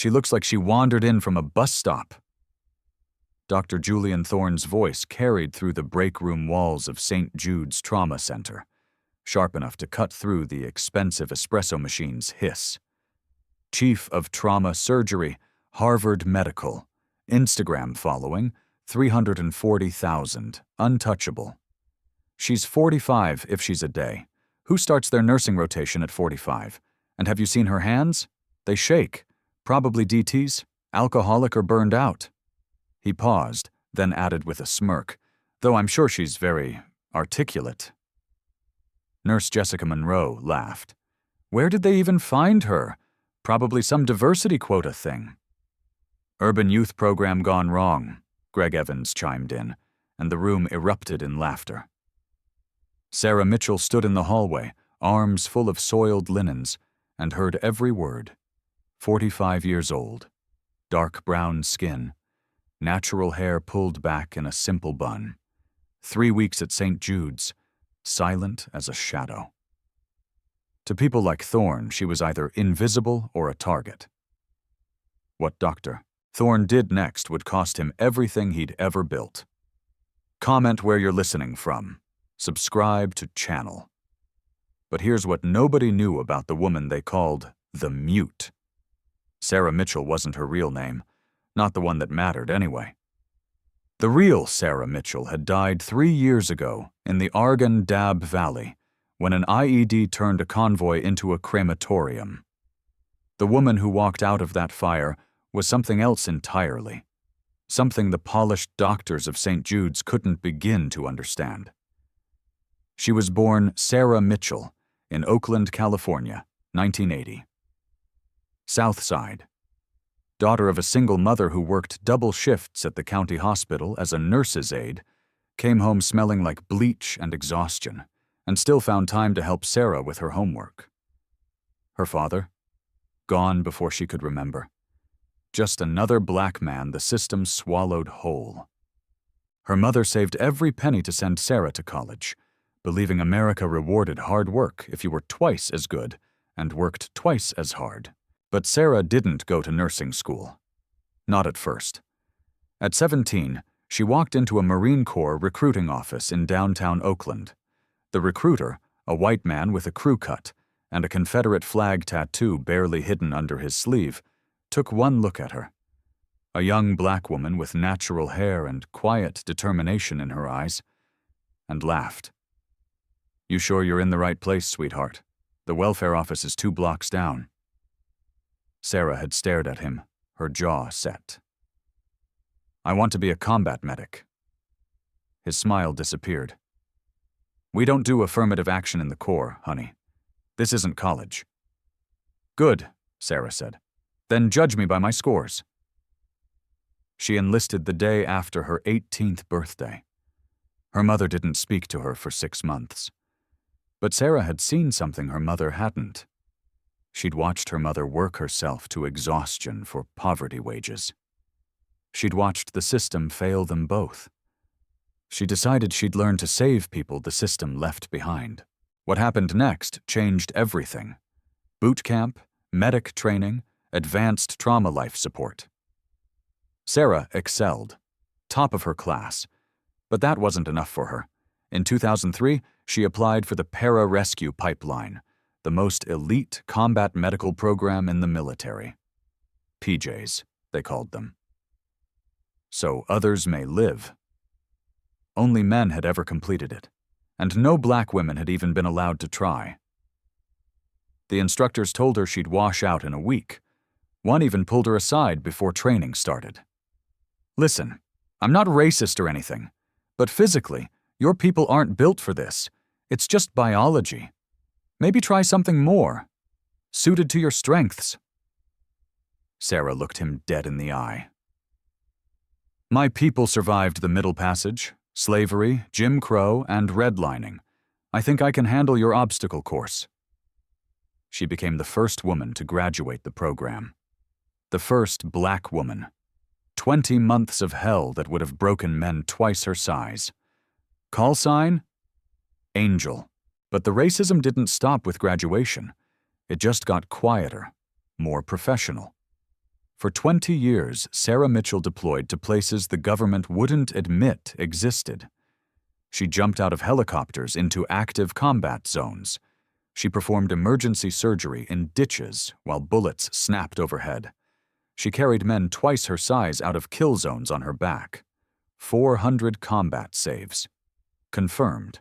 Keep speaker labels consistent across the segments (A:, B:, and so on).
A: She looks like she wandered in from a bus stop." Dr. Julian Thorne's voice carried through the break room walls of St. Jude's Trauma Center, sharp enough to cut through the expensive espresso machine's hiss. Chief of Trauma Surgery, Harvard Medical, Instagram following, 340,000, untouchable. She's 45 if she's a day. Who starts their nursing rotation at 45? And have you seen her hands? They shake. Probably DTs, alcoholic or burned out. He paused, then added with a smirk, though I'm sure she's very articulate. Nurse Jessica Monroe laughed. Where did they even find her? Probably some diversity quota thing. Urban youth program gone wrong, Greg Evans chimed in, and the room erupted in laughter. Sarah Mitchell stood in the hallway, arms full of soiled linens, and heard every word. 45 years old, dark brown skin, natural hair pulled back in a simple bun. 3 weeks at St. Jude's, silent as a shadow. To people like Thorne, she was either invisible or a target. What Dr. Thorne did next would cost him everything he'd ever built. Comment where you're listening from. Subscribe to channel. But here's what nobody knew about the woman they called the Mute. Sarah Mitchell wasn't her real name, not the one that mattered anyway. The real Sarah Mitchell had died 3 years ago in the Argonne Dab Valley when an IED turned a convoy into a crematorium. The woman who walked out of that fire was something else entirely, something the polished doctors of St. Jude's couldn't begin to understand. She was born Sarah Mitchell in Oakland, California, 1980. South Side. Daughter of a single mother who worked double shifts at the county hospital as a nurse's aide, came home smelling like bleach and exhaustion, and still found time to help Sarah with her homework. Her father? Gone before she could remember. Just another black man the system swallowed whole. Her mother saved every penny to send Sarah to college, believing America rewarded hard work if you were twice as good and worked twice as hard. But Sarah didn't go to nursing school. Not at first. At 17, she walked into a Marine Corps recruiting office in downtown Oakland. The recruiter, a white man with a crew cut and a Confederate flag tattoo barely hidden under his sleeve, took one look at her. A young black woman with natural hair and quiet determination in her eyes, and laughed. "You sure you're in the right place, sweetheart? The welfare office is 2 blocks down." Sarah had stared at him, her jaw set. "I want to be a combat medic." His smile disappeared. "We don't do affirmative action in the Corps, honey. This isn't college." "Good," Sarah said. "Then judge me by my scores." She enlisted the day after her 18th birthday. Her mother didn't speak to her for 6 months. But Sarah had seen something her mother hadn't. She'd watched her mother work herself to exhaustion for poverty wages. She'd watched the system fail them both. She decided she'd learn to save people the system left behind. What happened next changed everything. Boot camp, medic training, advanced trauma life support. Sarah excelled, top of her class, but that wasn't enough for her. In 2003, she applied for the Para-Rescue Pipeline, the most elite combat medical program in the military. PJs, they called them. So others may live. Only men had ever completed it, and no black women had even been allowed to try. The instructors told her she'd wash out in a week. One even pulled her aside before training started. "Listen, I'm not racist or anything, but physically, your people aren't built for this. It's just biology. Maybe try something more, suited to your strengths." Sarah looked him dead in the eye. "My people survived the Middle Passage, slavery, Jim Crow, and redlining. I think I can handle your obstacle course." She became the first woman to graduate the program. The first black woman. 20 months of hell that would have broken men twice her size. Call sign? Angel. But the racism didn't stop with graduation. It just got quieter, more professional. For 20 years, Sarah Mitchell deployed to places the government wouldn't admit existed. She jumped out of helicopters into active combat zones. She performed emergency surgery in ditches while bullets snapped overhead. She carried men twice her size out of kill zones on her back. 400 combat saves. Confirmed.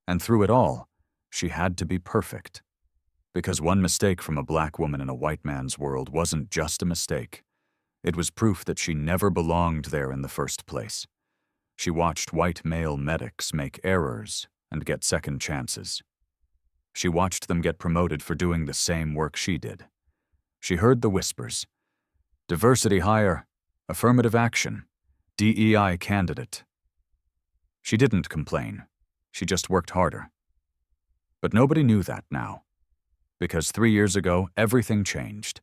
A: And through it all, she had to be perfect. Because one mistake from a black woman in a white man's world wasn't just a mistake. It was proof that she never belonged there in the first place. She watched white male medics make errors and get second chances. She watched them get promoted for doing the same work she did. She heard the whispers. Diversity hire, affirmative action, DEI candidate. She didn't complain. She just worked harder. But nobody knew that now. Because 3 years ago, everything changed.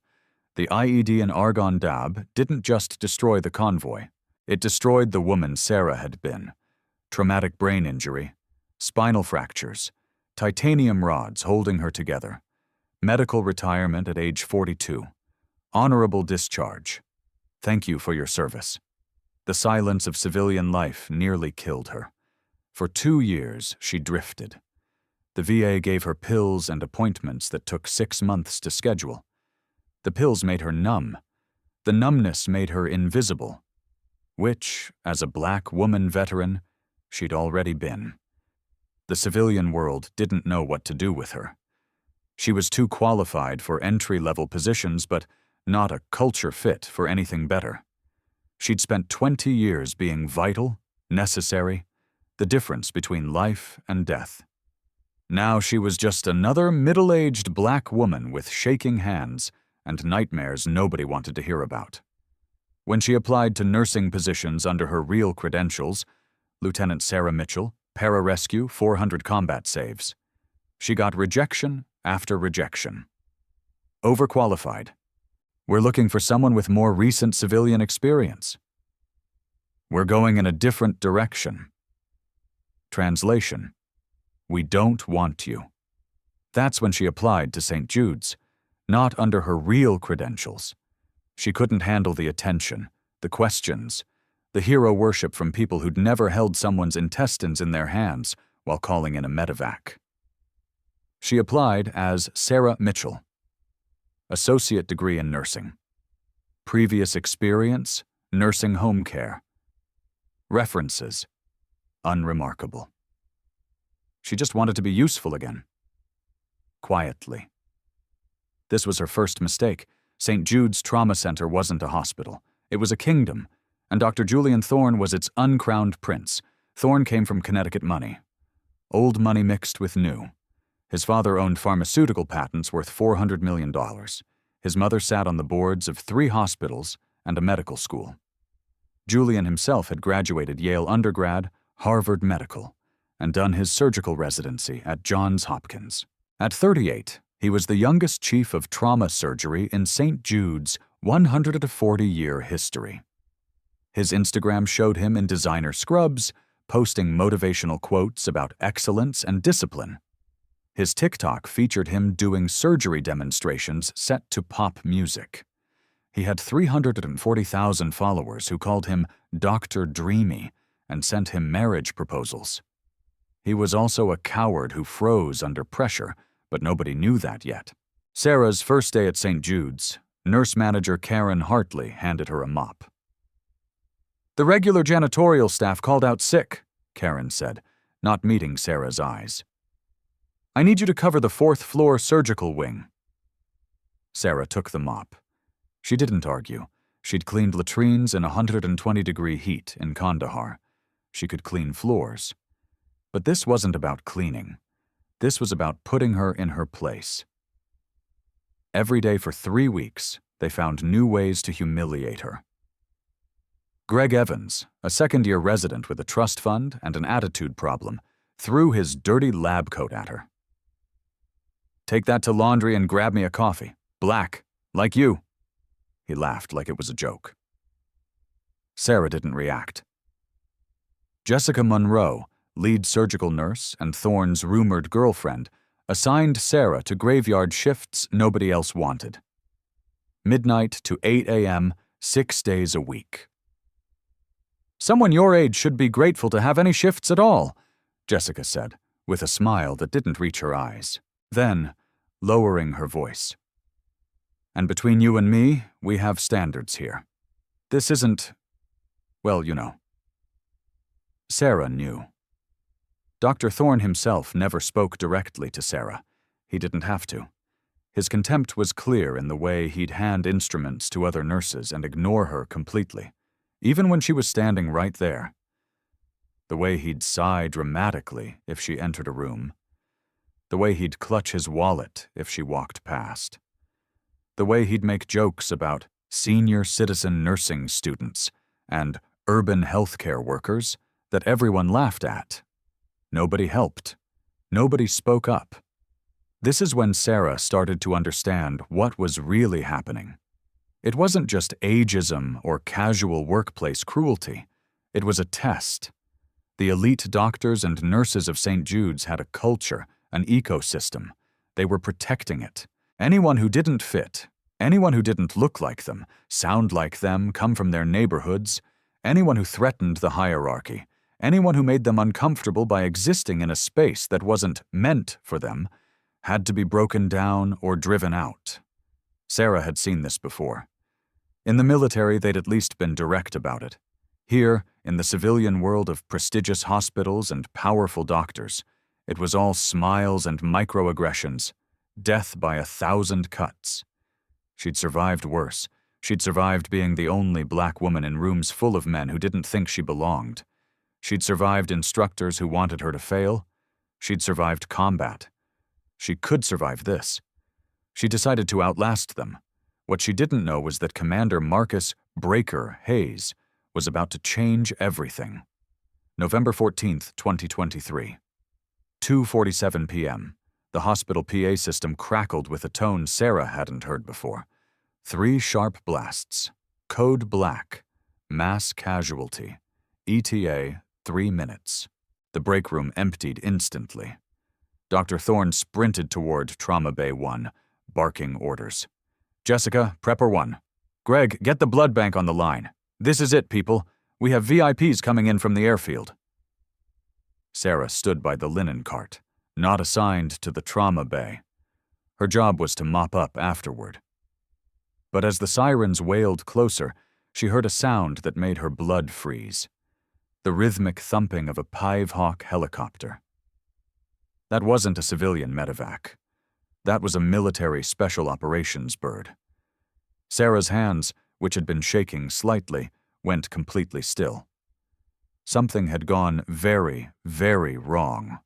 A: The IED and argon dab didn't just destroy the convoy. It destroyed the woman Sarah had been. Traumatic brain injury, spinal fractures, titanium rods holding her together, medical retirement at age 42, honorable discharge. Thank you for your service. The silence of civilian life nearly killed her. For 2 years, she drifted. The VA gave her pills and appointments that took 6 months to schedule. The pills made her numb. The numbness made her invisible, which, as a black woman veteran, she'd already been. The civilian world didn't know what to do with her. She was too qualified for entry-level positions, but not a culture fit for anything better. She'd spent 20 years being vital, necessary, the difference between life and death. Now she was just another middle-aged black woman with shaking hands and nightmares nobody wanted to hear about. When she applied to nursing positions under her real credentials, Lieutenant Sarah Mitchell, pararescue, 400 combat saves, she got rejection after rejection. Overqualified. We're looking for someone with more recent civilian experience. We're going in a different direction. Translation: we don't want you. That's when she applied to St. Jude's, not under her real credentials. She couldn't handle the attention, the questions, the hero worship from people who'd never held someone's intestines in their hands while calling in a medevac. She applied as Sarah Mitchell. Associate degree in nursing. Previous experience, nursing home care. References, unremarkable. She just wanted to be useful again. Quietly. This was her first mistake. St. Jude's Trauma Center wasn't a hospital. It was a kingdom, and Dr. Julian Thorne was its uncrowned prince. Thorne came from Connecticut money. Old money mixed with new. His father owned pharmaceutical patents worth $400 million. His mother sat on the boards of 3 hospitals and a medical school. Julian himself had graduated Yale undergrad, Harvard Medical, and done his surgical residency at Johns Hopkins. At 38, he was the youngest chief of trauma surgery in St. Jude's 140-year history. His Instagram showed him in designer scrubs, posting motivational quotes about excellence and discipline. His TikTok featured him doing surgery demonstrations set to pop music. He had 340,000 followers who called him Dr. Dreamy and sent him marriage proposals. He was also a coward who froze under pressure, but nobody knew that yet. Sarah's first day at St. Jude's, nurse manager Karen Hartley handed her a mop. "The regular janitorial staff called out sick," Karen said, not meeting Sarah's eyes. "I need you to cover the 4th floor surgical wing." Sarah took the mop. She didn't argue. She'd cleaned latrines in 120-degree heat in Kandahar. She could clean floors. But this wasn't about cleaning. This was about putting her in her place. Every day for 3 weeks, they found new ways to humiliate her. Greg Evans, a second-year resident with a trust fund and an attitude problem, threw his dirty lab coat at her. "Take that to laundry and grab me a coffee. Black, like you." He laughed like it was a joke. Sarah didn't react. Jessica Monroe, lead surgical nurse and Thorne's rumored girlfriend, assigned Sarah to graveyard shifts nobody else wanted. midnight to 8 a.m., 6 days a week. "Someone your age should be grateful to have any shifts at all," Jessica said, with a smile that didn't reach her eyes. Then, lowering her voice, "And between you and me, we have standards here. This isn't, well, you know." Sarah knew. Dr. Thorne himself never spoke directly to Sarah. He didn't have to. His contempt was clear in the way he'd hand instruments to other nurses and ignore her completely, even when she was standing right there. The way he'd sigh dramatically if she entered a room. The way he'd clutch his wallet if she walked past. The way he'd make jokes about senior citizen nursing students and urban healthcare workers that everyone laughed at. Nobody helped. Nobody spoke up. This is when Sarah started to understand what was really happening. It wasn't just ageism or casual workplace cruelty. It was a test. The elite doctors and nurses of St. Jude's had a culture, an ecosystem. They were protecting it. Anyone who didn't fit, anyone who didn't look like them, sound like them, come from their neighborhoods, anyone who threatened the hierarchy, anyone who made them uncomfortable by existing in a space that wasn't meant for them, had to be broken down or driven out. Sarah had seen this before. In the military, they'd at least been direct about it. Here, in the civilian world of prestigious hospitals and powerful doctors, it was all smiles and microaggressions, death by 1,000 cuts. She'd survived worse. She'd survived being the only black woman in rooms full of men who didn't think she belonged. She'd survived instructors who wanted her to fail. She'd survived combat. She could survive this. She decided to outlast them. What she didn't know was that Commander Marcus "Breaker" Hayes was about to change everything. November 14th, 2023. 2:47 p.m. The hospital PA system crackled with a tone Sarah hadn't heard before. 3 sharp blasts. Code black. Mass casualty. ETA 3 minutes. The break room emptied instantly. Dr. Thorne sprinted toward Trauma Bay 1, barking orders. "Jessica, Prepper 1. Greg, get the blood bank on the line. This is it, people. We have VIPs coming in from the airfield." Sarah stood by the linen cart, not assigned to the trauma bay. Her job was to mop up afterward. But as the sirens wailed closer, she heard a sound that made her blood freeze. The rhythmic thumping of a Pivehawk helicopter. That wasn't a civilian medevac. That was a military special operations bird. Sarah's hands, which had been shaking slightly, went completely still. Something had gone very, very wrong.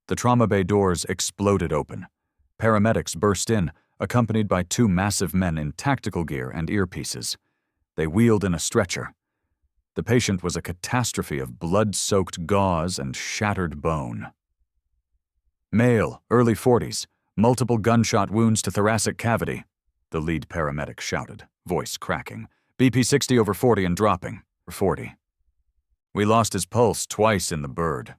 A: The trauma bay doors exploded open. Paramedics burst in, accompanied by 2 massive men in tactical gear and earpieces. They wheeled in a stretcher. The patient was a catastrophe of blood-soaked gauze and shattered bone. "Male, early 40s, multiple gunshot wounds to thoracic cavity," the lead paramedic shouted, voice cracking. "BP 60 over 40 and dropping. 40. We lost his pulse twice in the bird."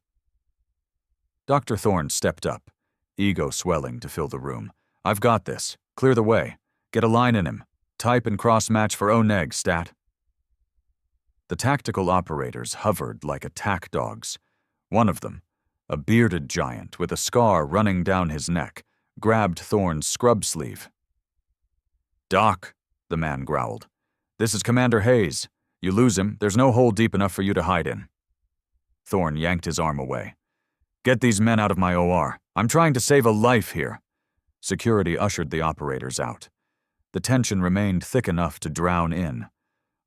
A: Dr. Thorne stepped up, ego swelling to fill the room. "I've got this. Clear the way. Get a line in him. Type and cross-match for O-neg, stat." The tactical operators hovered like attack dogs. One of them, a bearded giant with a scar running down his neck, grabbed Thorne's scrub sleeve. "Doc," the man growled. "This is Commander Hayes. You lose him, there's no hole deep enough for you to hide in." Thorne yanked his arm away. "Get these men out of my OR. I'm trying to save a life here." Security ushered the operators out. The tension remained thick enough to drown in.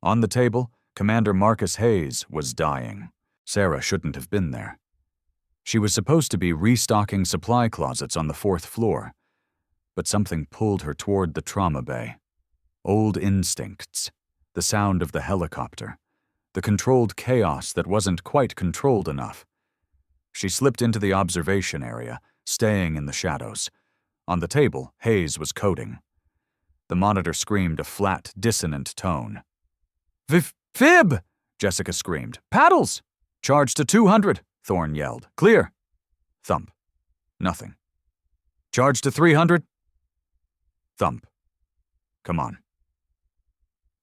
A: On the table, Commander Marcus Hayes was dying. Sarah shouldn't have been there. She was supposed to be restocking supply closets on the 4th floor. But something pulled her toward the trauma bay. Old instincts, the sound of the helicopter, the controlled chaos that wasn't quite controlled enough. She slipped into the observation area, staying in the shadows. On the table, Hayes was coding. The monitor screamed a flat, dissonant tone. "Fib!" Jessica screamed. "Paddles! Charge to 200, Thorne yelled. "Clear!" Thump. Nothing. "Charge to 300. Thump. Come on.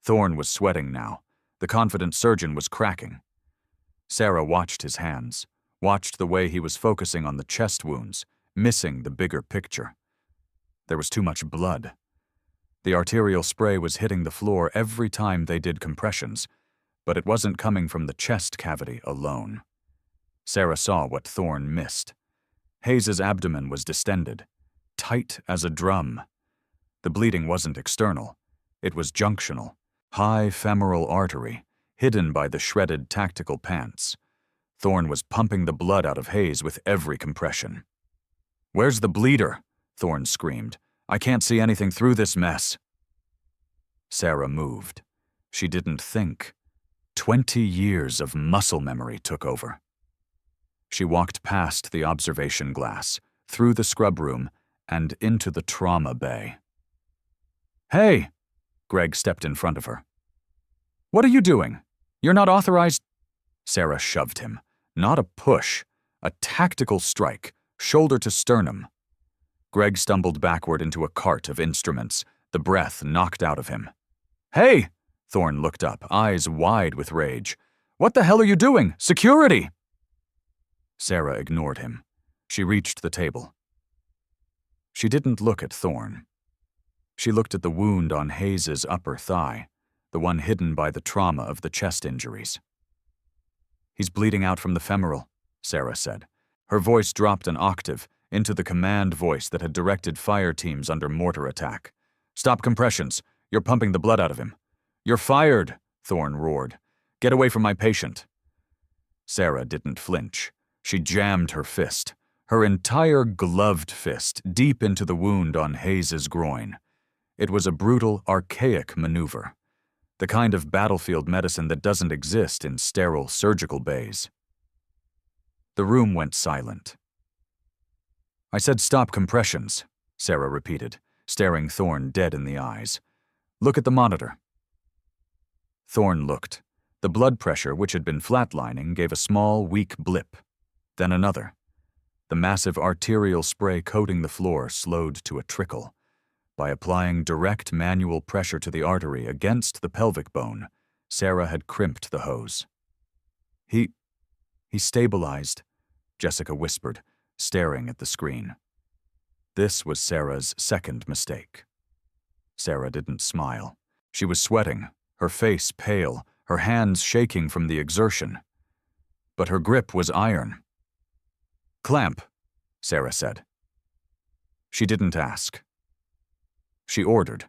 A: Thorne was sweating now. The confident surgeon was cracking. Sarah watched his hands, watched the way he was focusing on the chest wounds, missing the bigger picture. There was too much blood. The arterial spray was hitting the floor every time they did compressions, but it wasn't coming from the chest cavity alone. Sarah saw what Thorne missed. Hayes's abdomen was distended, tight as a drum. The bleeding wasn't external. It was junctional, high femoral artery, hidden by the shredded tactical pants. Thorne was pumping the blood out of Hayes with every compression. "Where's the bleeder?" Thorne screamed. "I can't see anything through this mess." Sarah moved. She didn't think. 20 years of muscle memory took over. She walked past the observation glass, through the scrub room, and into the trauma bay. "Hey!" Greg stepped in front of her. "What are you doing? You're not authorized—" Sarah shoved him. Not a push, a tactical strike, shoulder to sternum. Greg stumbled backward into a cart of instruments, the breath knocked out of him. "Hey!" Thorne looked up, eyes wide with rage. "What the hell are you doing? Security!" Sarah ignored him. She reached the table. She didn't look at Thorne. She looked at the wound on Hayes's upper thigh, the one hidden by the trauma of the chest injuries. "He's bleeding out from the femoral," Sarah said. Her voice dropped an octave into the command voice that had directed fire teams under mortar attack. "Stop compressions. You're pumping the blood out of him." "You're fired," Thorne roared. "Get away from my patient." Sarah didn't flinch. She jammed her fist, her entire gloved fist, deep into the wound on Hayes's groin. It was a brutal, archaic maneuver, the kind of battlefield medicine that doesn't exist in sterile surgical bays. The room went silent. "I said stop compressions," Sarah repeated, staring Thorne dead in the eyes. "Look at the monitor." Thorne looked. The blood pressure, which had been flatlining, gave a small, weak blip. Then another. The massive arterial spray coating the floor slowed to a trickle. By applying direct manual pressure to the artery against the pelvic bone, Sarah had crimped the hose. He stabilized," Jessica whispered, staring at the screen. This was Sarah's second mistake. Sarah didn't smile. She was sweating, her face pale, her hands shaking from the exertion. But her grip was iron. "Clamp," Sarah said. She didn't ask. She ordered.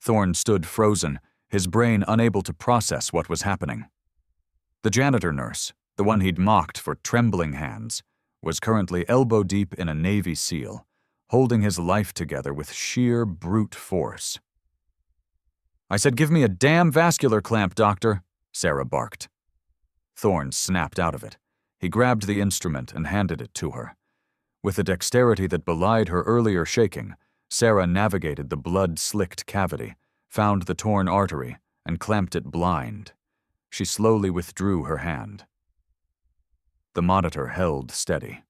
A: Thorne stood frozen, his brain unable to process what was happening. The janitor nurse, the one he'd mocked for trembling hands, was currently elbow-deep in a Navy SEAL, holding his life together with sheer brute force. "I said give me a damn vascular clamp, doctor," Sarah barked. Thorne snapped out of it. He grabbed the instrument and handed it to her. With a dexterity that belied her earlier shaking, Sarah navigated the blood-slicked cavity, found the torn artery, and clamped it blind. She slowly withdrew her hand. The monitor held steady.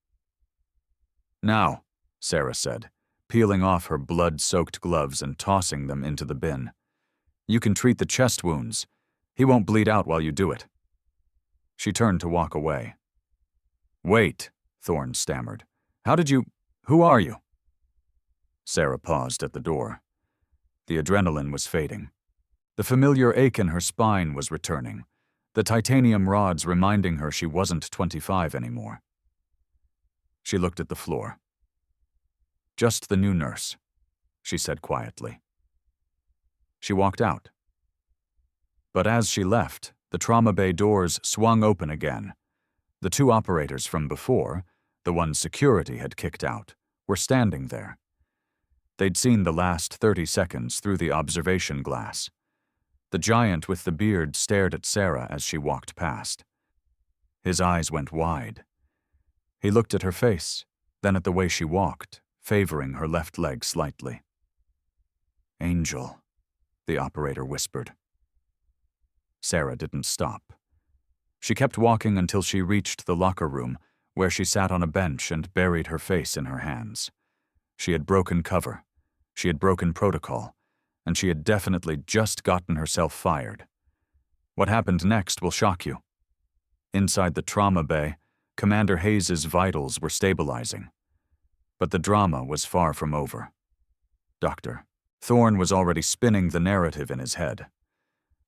A: "Now," Sarah said, peeling off her blood-soaked gloves and tossing them into the bin. "You can treat the chest wounds. He won't bleed out while you do it." She turned to walk away. "Wait," Thorne stammered. Who are you?" Sarah paused at the door. The adrenaline was fading. The familiar ache in her spine was returning, the titanium rods reminding her she wasn't 25 anymore. She looked at the floor. "Just the new nurse," she said quietly. She walked out. But as she left, the trauma bay doors swung open again. The two operators from before, the ones security had kicked out, were standing there. They'd seen the last 30 seconds through the observation glass. The giant with the beard stared at Sarah as she walked past. His eyes went wide. He looked at her face, then at the way she walked, favoring her left leg slightly. "Angel," the operator whispered. Sarah didn't stop. She kept walking until she reached the locker room, where she sat on a bench and buried her face in her hands. She had broken cover. She had broken protocol, and she had definitely just gotten herself fired. What happened next will shock you. Inside the trauma bay, Commander Hayes's vitals were stabilizing. But the drama was far from over. Dr. Thorne was already spinning the narrative in his head.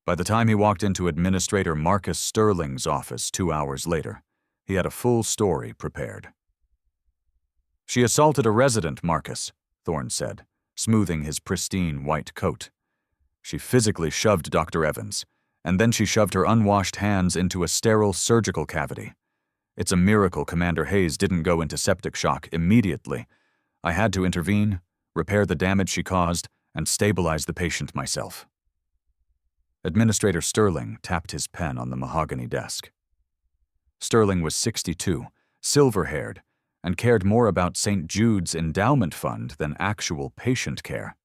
A: By the time he walked into Administrator Marcus Sterling's office 2 hours later, he had a full story prepared. "She assaulted a resident, Marcus," Thorne said, smoothing his pristine white coat. "She physically shoved Dr. Evans, and then she shoved her unwashed hands into a sterile surgical cavity. It's a miracle Commander Hayes didn't go into septic shock immediately. I had to intervene, repair the damage she caused, and stabilize the patient myself." Administrator Sterling tapped his pen on the mahogany desk. Sterling was 62, silver-haired, and cared more about St. Jude's endowment fund than actual patient care.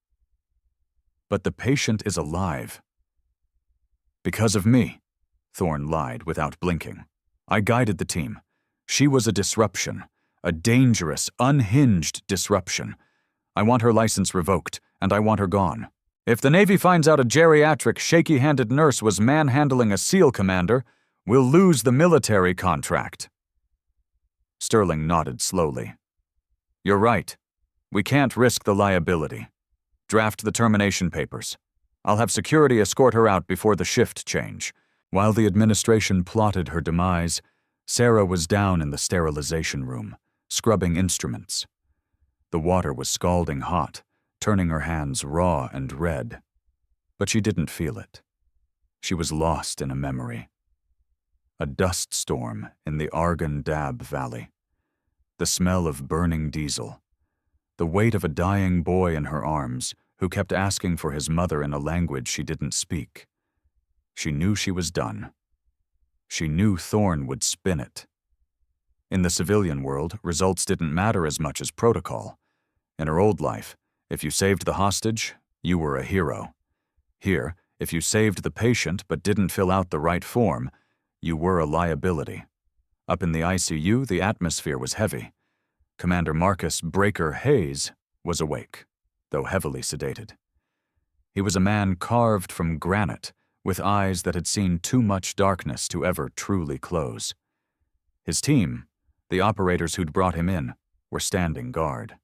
A: "But the patient is alive." "Because of me," Thorne lied without blinking. "I guided the team. She was a disruption, a dangerous, unhinged disruption. I want her license revoked, and I want her gone. If the Navy finds out a geriatric, shaky-handed nurse was manhandling a SEAL commander, we'll lose the military contract." Sterling nodded slowly. "You're right. We can't risk the liability. Draft the termination papers. I'll have security escort her out before the shift change." While the administration plotted her demise, Sarah was down in the sterilization room, scrubbing instruments. The water was scalding hot, turning her hands raw and red. But she didn't feel it. She was lost in a memory. A dust storm in the Argon Dab Valley. The smell of burning diesel. The weight of a dying boy in her arms, who kept asking for his mother in a language she didn't speak. She knew she was done. She knew Thorne would spin it. In the civilian world, results didn't matter as much as protocol. In her old life, if you saved the hostage, you were a hero. Here, if you saved the patient but didn't fill out the right form, you were a liability. Up in the ICU, the atmosphere was heavy. Commander Marcus "Breaker" Hayes was awake, though heavily sedated. He was a man carved from granite, with eyes that had seen too much darkness to ever truly close. His team, the operators who'd brought him in, were standing guard.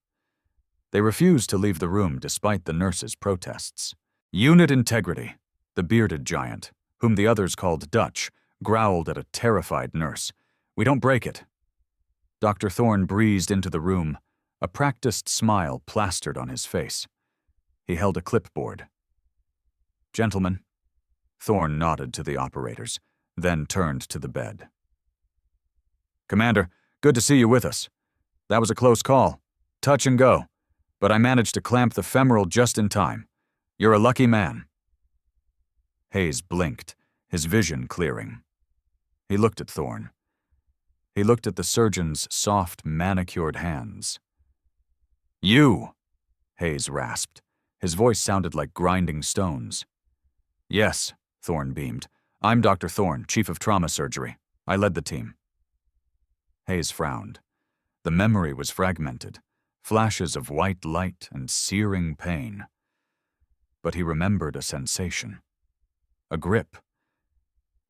A: They refused to leave the room despite the nurses' protests. "Unit integrity," the bearded giant, whom the others called Dutch, growled at a terrified nurse. "We don't break it." Dr. Thorne breezed into the room, a practiced smile plastered on his face. He held a clipboard. "Gentlemen," Thorne nodded to the operators, then turned to the bed. "Commander, good to see you with us. That was a close call. Touch and go. But I managed to clamp the femoral just in time. You're a lucky man." Hayes blinked, his vision clearing. He looked at Thorne. He looked at the surgeon's soft, manicured hands. "You!" Hayes rasped. His voice sounded like grinding stones. "Yes," Thorne beamed. "I'm Dr. Thorne, Chief of Trauma Surgery. I led the team." Hayes frowned. The memory was fragmented. Flashes of white light and searing pain. But he remembered a sensation. A grip.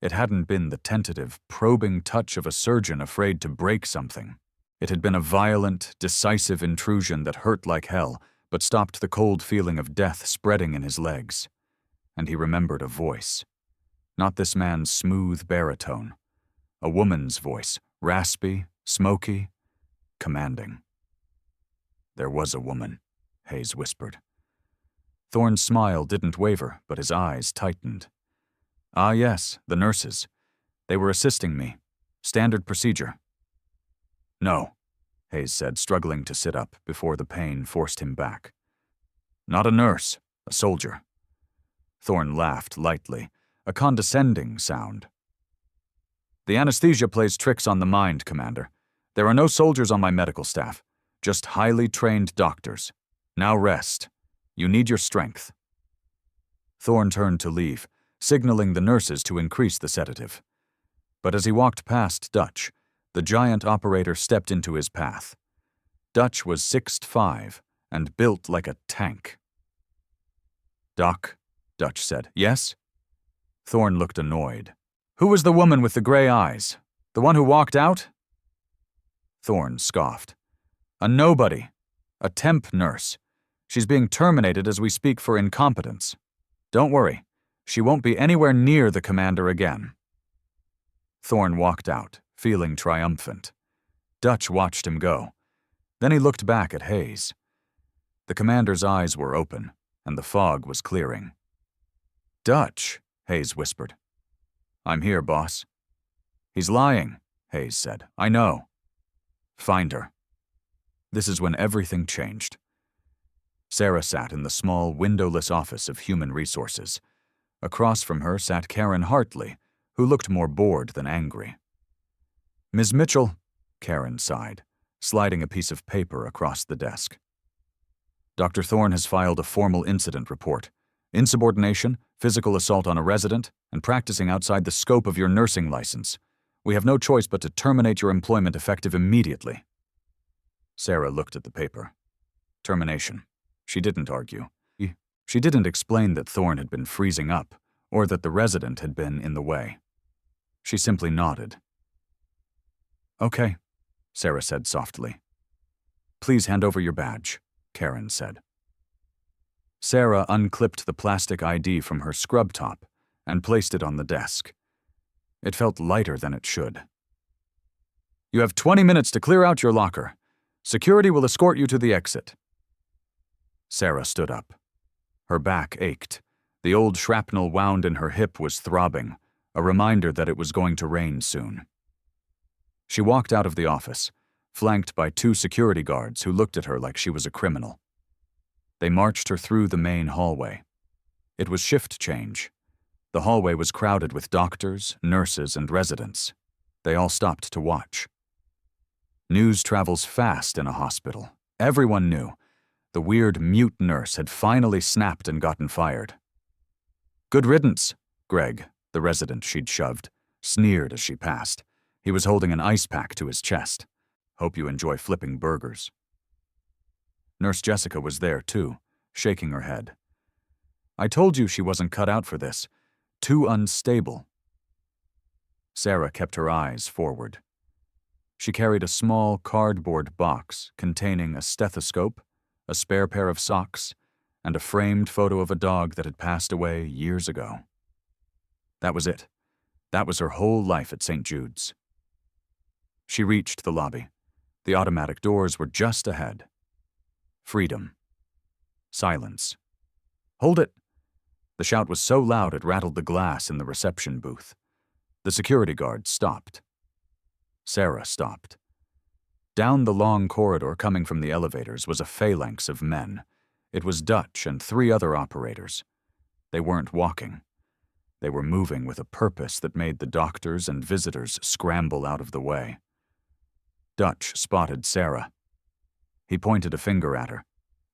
A: It hadn't been the tentative, probing touch of a surgeon afraid to break something. It had been a violent, decisive intrusion that hurt like hell, but stopped the cold feeling of death spreading in his legs. And he remembered a voice. Not this man's smooth baritone. A woman's voice, raspy, smoky, commanding. "There was a woman," Hayes whispered. Thorne's smile didn't waver, but his eyes tightened. "Ah, yes, the nurses. They were assisting me. Standard procedure." "No," Hayes said, struggling to sit up before the pain forced him back. "Not a nurse, a soldier." Thorne laughed lightly, a condescending sound. "The anesthesia plays tricks on the mind, Commander. There are no soldiers on my medical staff. Just highly trained doctors. Now rest. You need your strength." Thorne turned to leave, signaling the nurses to increase the sedative. But as he walked past Dutch, the giant operator stepped into his path. Dutch was 6'5" and built like a tank. Doc, Dutch said. Yes? Thorne looked annoyed. Who was the woman with the gray eyes? The one who walked out? Thorne scoffed. A nobody. A temp nurse. She's being terminated as we speak for incompetence. Don't worry. She won't be anywhere near the commander again. Thorne walked out, feeling triumphant. Dutch watched him go. Then he looked back at Hayes. The commander's eyes were open, and the fog was clearing. Dutch, Hayes whispered. I'm here, boss. He's lying, Hayes said. I know. Find her. This is when everything changed. Sarah sat in the small, windowless office of Human Resources. Across from her sat Karen Hartley, who looked more bored than angry. Ms. Mitchell, Karen sighed, sliding a piece of paper across the desk. Dr. Thorne has filed a formal incident report. Insubordination, physical assault on a resident, and practicing outside the scope of your nursing license. We have no choice but to terminate your employment effective immediately. Sarah looked at the paper. Termination. She didn't argue. She didn't explain that Thorne had been freezing up, or that the resident had been in the way. She simply nodded. Okay, Sarah said softly. Please hand over your badge, Karen said. Sarah unclipped the plastic ID from her scrub top and placed it on the desk. It felt lighter than it should. You have 20 minutes to clear out your locker. Security will escort you to the exit. Sarah stood up. Her back ached. The old shrapnel wound in her hip was throbbing, a reminder that it was going to rain soon. She walked out of the office, flanked by 2 security guards who looked at her like she was a criminal. They marched her through the main hallway. It was shift change. The hallway was crowded with doctors, nurses, and residents. They all stopped to watch. News travels fast in a hospital. Everyone knew. The weird mute nurse had finally snapped and gotten fired. Good riddance, Greg, the resident she'd shoved, sneered as she passed. He was holding an ice pack to his chest. Hope you enjoy flipping burgers. Nurse Jessica was there, too, shaking her head. I told you she wasn't cut out for this. Too unstable. Sarah kept her eyes forward. She carried a small cardboard box containing a stethoscope, a spare pair of socks, and a framed photo of a dog that had passed away years ago. That was it. That was her whole life at St. Jude's. She reached the lobby. The automatic doors were just ahead. Freedom. Silence. Hold it! The shout was so loud it rattled the glass in the reception booth. The security guard stopped. Sarah stopped. Down the long corridor coming from the elevators was a phalanx of men. It was Dutch and 3 other operators. They weren't walking. They were moving with a purpose that made the doctors and visitors scramble out of the way. Dutch spotted Sarah. He pointed a finger at her.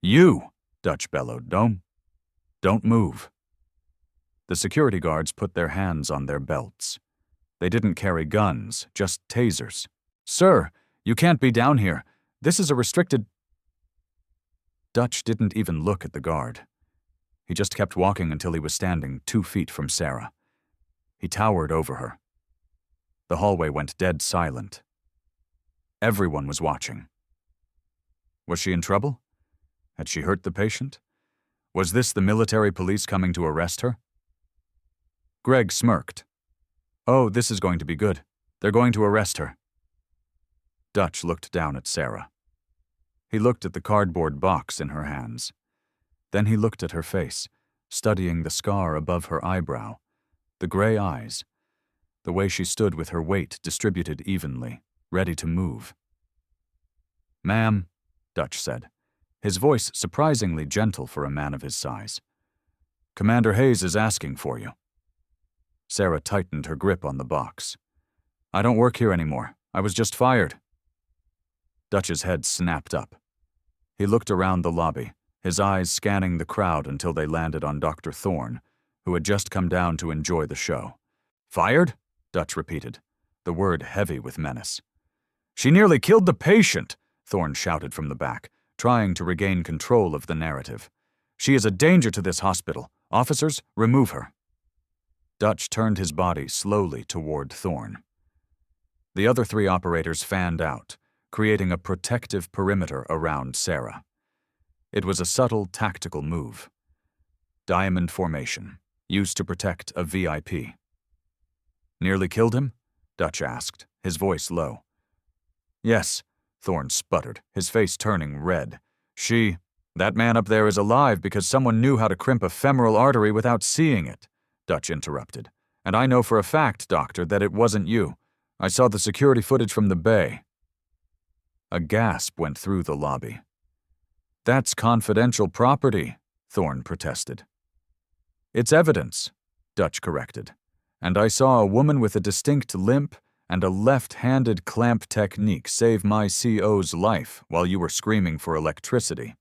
A: You, Dutch bellowed. Don't move. The security guards put their hands on their belts. They didn't carry guns, just tasers. Sir, you can't be down here. This is a restricted... Dutch didn't even look at the guard. He just kept walking until he was standing 2 feet from Sarah. He towered over her. The hallway went dead silent. Everyone was watching. Was she in trouble? Had she hurt the patient? Was this the military police coming to arrest her? Greg smirked. Oh, this is going to be good. They're going to arrest her. Dutch looked down at Sarah. He looked at the cardboard box in her hands. Then he looked at her face, studying the scar above her eyebrow, the gray eyes, the way she stood with her weight distributed evenly, ready to move. Ma'am, Dutch said, his voice surprisingly gentle for a man of his size. Commander Hayes is asking for you. Sarah tightened her grip on the box. I don't work here anymore. I was just fired. Dutch's head snapped up. He looked around the lobby, his eyes scanning the crowd until they landed on Dr. Thorne, who had just come down to enjoy the show. Fired? Dutch repeated, the word heavy with menace. She nearly killed the patient, Thorne shouted from the back, trying to regain control of the narrative. She is a danger to this hospital. Officers, remove her." Dutch turned his body slowly toward Thorne. The other 3 operators fanned out, creating a protective perimeter around Sarah. It was a subtle tactical move. Diamond formation, used to protect a VIP. "Nearly killed him?" Dutch asked, his voice low. "Yes," Thorne sputtered, his face turning red. That man up there is alive because someone knew how to crimp a femoral artery without seeing it," Dutch interrupted. "And I know for a fact, doctor, that it wasn't you. I saw the security footage from the bay." A gasp went through the lobby. "That's confidential property," Thorne protested. "It's evidence," Dutch corrected. "And I saw a woman with a distinct limp and a left-handed clamp technique save my CO's life while you were screaming for electricity."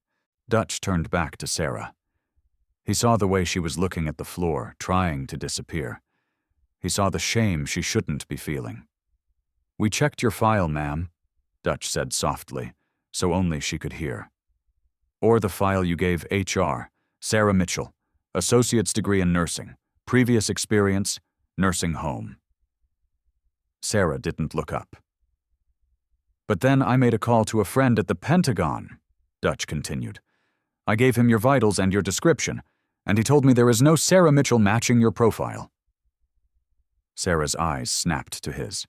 A: Dutch turned back to Sarah. He saw the way she was looking at the floor, trying to disappear. He saw the shame she shouldn't be feeling. "We checked your file, ma'am," Dutch said softly, so only she could hear. "Or the file you gave HR, Sarah Mitchell, associate's degree in nursing, previous experience, nursing home." Sarah didn't look up. "But then I made a call to a friend at the Pentagon," Dutch continued. "I gave him your vitals and your description, and he told me there is no Sarah Mitchell matching your profile." Sarah's eyes snapped to his.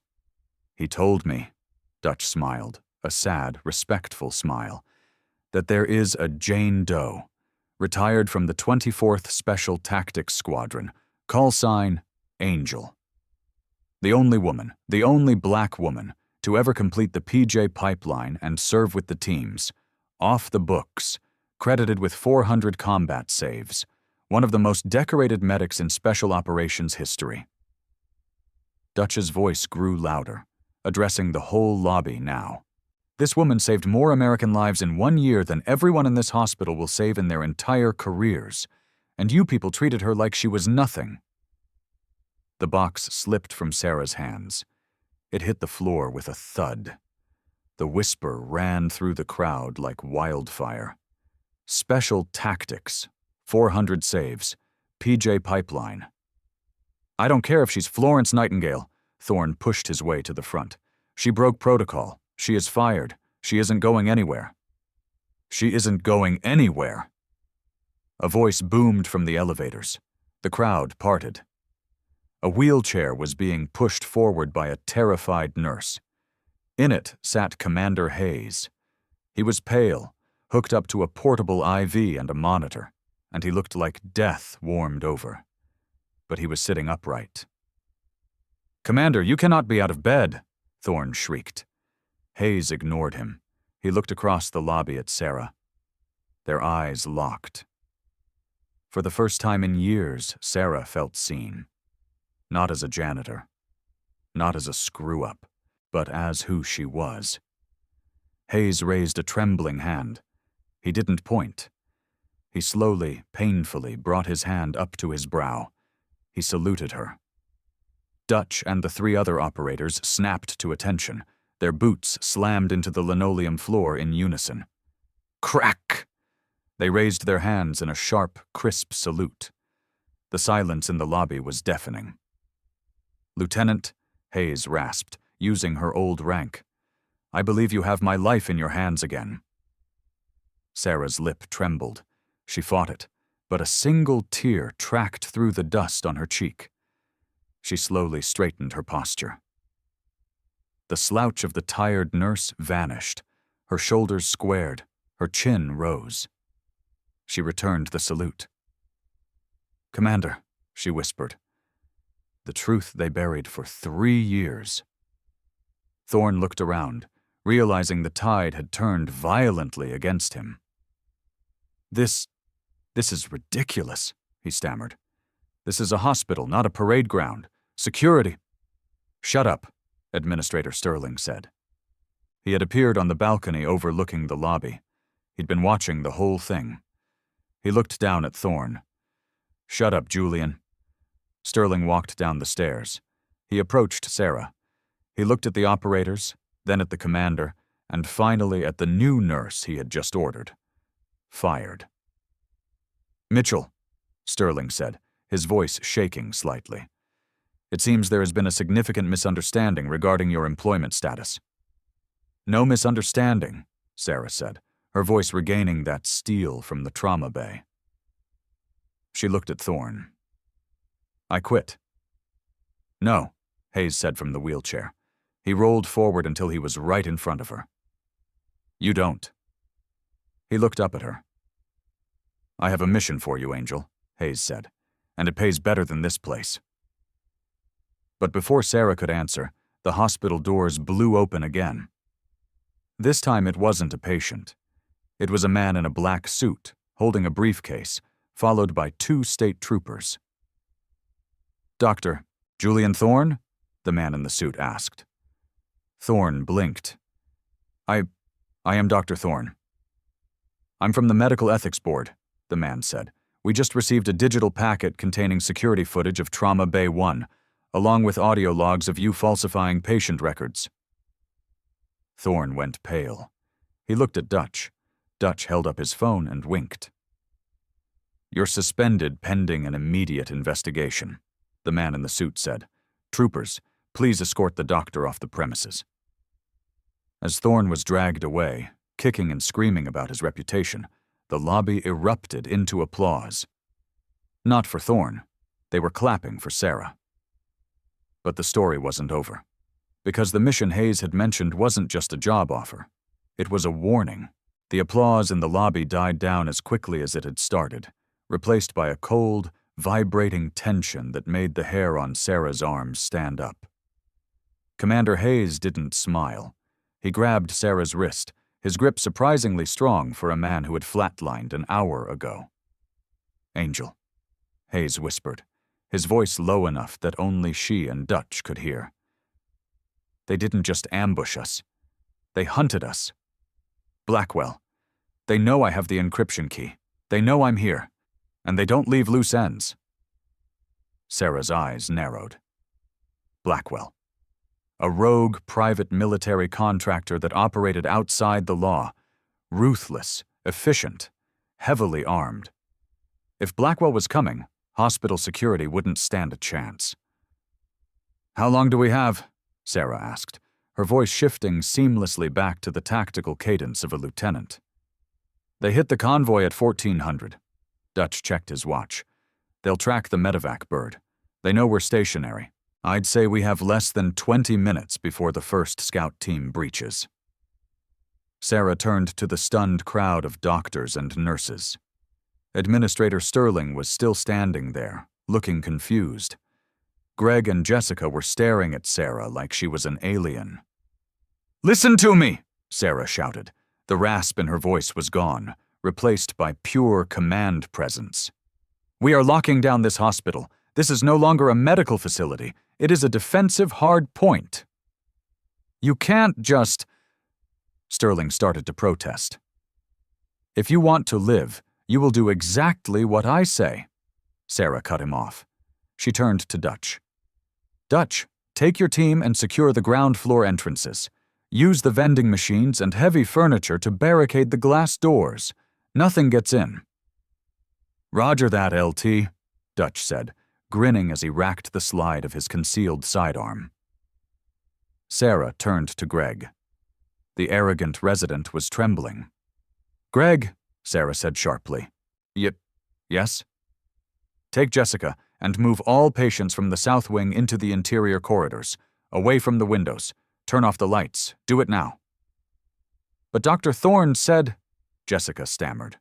A: "He told me," Dutch smiled, a sad, respectful smile, "that there is a Jane Doe, retired from the 24th Special Tactics Squadron, call sign Angel. The only woman, the only black woman, to ever complete the PJ pipeline and serve with the teams. Off the books, credited with 400 combat saves. One of the most decorated medics in Special Operations history." Dutch's voice grew louder, addressing the whole lobby now. "This woman saved more American lives in 1 year than everyone in this hospital will save in their entire careers, and you people treated her like she was nothing." The box slipped from Sarah's hands. It hit the floor with a thud. The whisper ran through the crowd like wildfire. "Special tactics, 400 saves, PJ pipeline." "I don't care if she's Florence Nightingale," Thorne pushed his way to the front. "She broke protocol. She is fired. She isn't going anywhere." "She isn't going anywhere!" A voice boomed from the elevators. The crowd parted. A wheelchair was being pushed forward by a terrified nurse. In it sat Commander Hayes. He was pale, hooked up to a portable IV and a monitor, and he looked like death warmed over. But he was sitting upright. "Commander, you cannot be out of bed," Thorne shrieked. Hayes ignored him. He looked across the lobby at Sarah. Their eyes locked. For the first time in years, Sarah felt seen. Not as a janitor, not as a screw-up, but as who she was. Hayes raised a trembling hand. He didn't point. He slowly, painfully brought his hand up to his brow. He saluted her. Dutch and the 3 other operators snapped to attention. Their boots slammed into the linoleum floor in unison. Crack! They raised their hands in a sharp, crisp salute. The silence in the lobby was deafening. "Lieutenant," Hayes rasped, using her old rank, "I believe you have my life in your hands again." Sarah's lip trembled. She fought it, but a single tear tracked through the dust on her cheek. She slowly straightened her posture. The slouch of the tired nurse vanished. Her shoulders squared. Her chin rose. She returned the salute. "Commander," she whispered. The truth they buried for 3 years. Thorne looked around, realizing the tide had turned violently against him. This is ridiculous," he stammered. "This is a hospital, not a parade ground. Security." "Shut up," Administrator Sterling said. He had appeared on the balcony overlooking the lobby. He'd been watching the whole thing. He looked down at Thorne. "Shut up, Julian." Sterling walked down the stairs. He approached Sarah. He looked at the operators, then at the commander, and finally at the new nurse he had just ordered. Fired. Mitchell, Sterling said, his voice shaking slightly. It seems there has been a significant misunderstanding regarding your employment status. No misunderstanding, Sarah said, her voice regaining that steel from the trauma bay. She looked at Thorne. I quit. No, Hayes said from the wheelchair. He rolled forward until he was right in front of her. You don't. He looked up at her. I have a mission for you, Angel, Hayes said, and it pays better than this place. But before Sarah could answer, the hospital doors blew open again. This time it wasn't a patient. It was a man in a black suit, holding a briefcase, followed by 2 state troopers. Dr. Julian Thorne? The man in the suit asked. Thorne blinked. I am Dr. Thorne. I'm from the Medical Ethics Board, the man said. We just received a digital packet containing security footage of Trauma Bay 1, along with audio logs of you falsifying patient records. Thorne went pale. He looked at Dutch. Dutch held up his phone and winked. You're suspended pending an immediate investigation, the man in the suit said. Troopers, please escort the doctor off the premises. As Thorne was dragged away, kicking and screaming about his reputation, the lobby erupted into applause. Not for Thorne. They were clapping for Sarah. But the story wasn't over, because the mission Hayes had mentioned wasn't just a job offer. It was a warning. The applause in the lobby died down as quickly as it had started, replaced by a cold, vibrating tension that made the hair on Sarah's arms stand up. Commander Hayes didn't smile. He grabbed Sarah's wrist, his grip surprisingly strong for a man who had flatlined an hour ago. Angel, Hayes whispered, his voice low enough that only she and Dutch could hear. They didn't just ambush us. They hunted us. Blackwell. They know I have the encryption key. They know I'm here. And they don't leave loose ends. Sarah's eyes narrowed. Blackwell. A rogue private military contractor that operated outside the law. Ruthless, efficient, heavily armed. If Blackwell was coming, hospital security wouldn't stand a chance. How long do we have? Sarah asked, her voice shifting seamlessly back to the tactical cadence of a lieutenant. They hit the convoy at 1400. Dutch checked his watch. They'll track the medevac bird. They know we're stationary. I'd say we have less than 20 minutes before the first scout team breaches. Sarah turned to the stunned crowd of doctors and nurses. Administrator Sterling was still standing there, looking confused. Greg and Jessica were staring at Sarah like she was an alien. Listen to me, Sarah shouted. The rasp in her voice was gone, replaced by pure command presence. We are locking down this hospital. This is no longer a medical facility. It is a defensive hard point. You can't just... Sterling started to protest. If you want to live, you will do exactly what I say. Sarah cut him off. She turned to Dutch. Dutch, take your team and secure the ground floor entrances. Use the vending machines and heavy furniture to barricade the glass doors. Nothing gets in. Roger that, LT, Dutch said, grinning as he racked the slide of his concealed sidearm. Sarah turned to Greg. The arrogant resident was trembling. Greg, Sarah said sharply. Yes? Take Jessica and move all patients from the south wing into the interior corridors, away from the windows. Turn off the lights. Do it now. But Dr. Thorne said... Jessica stammered.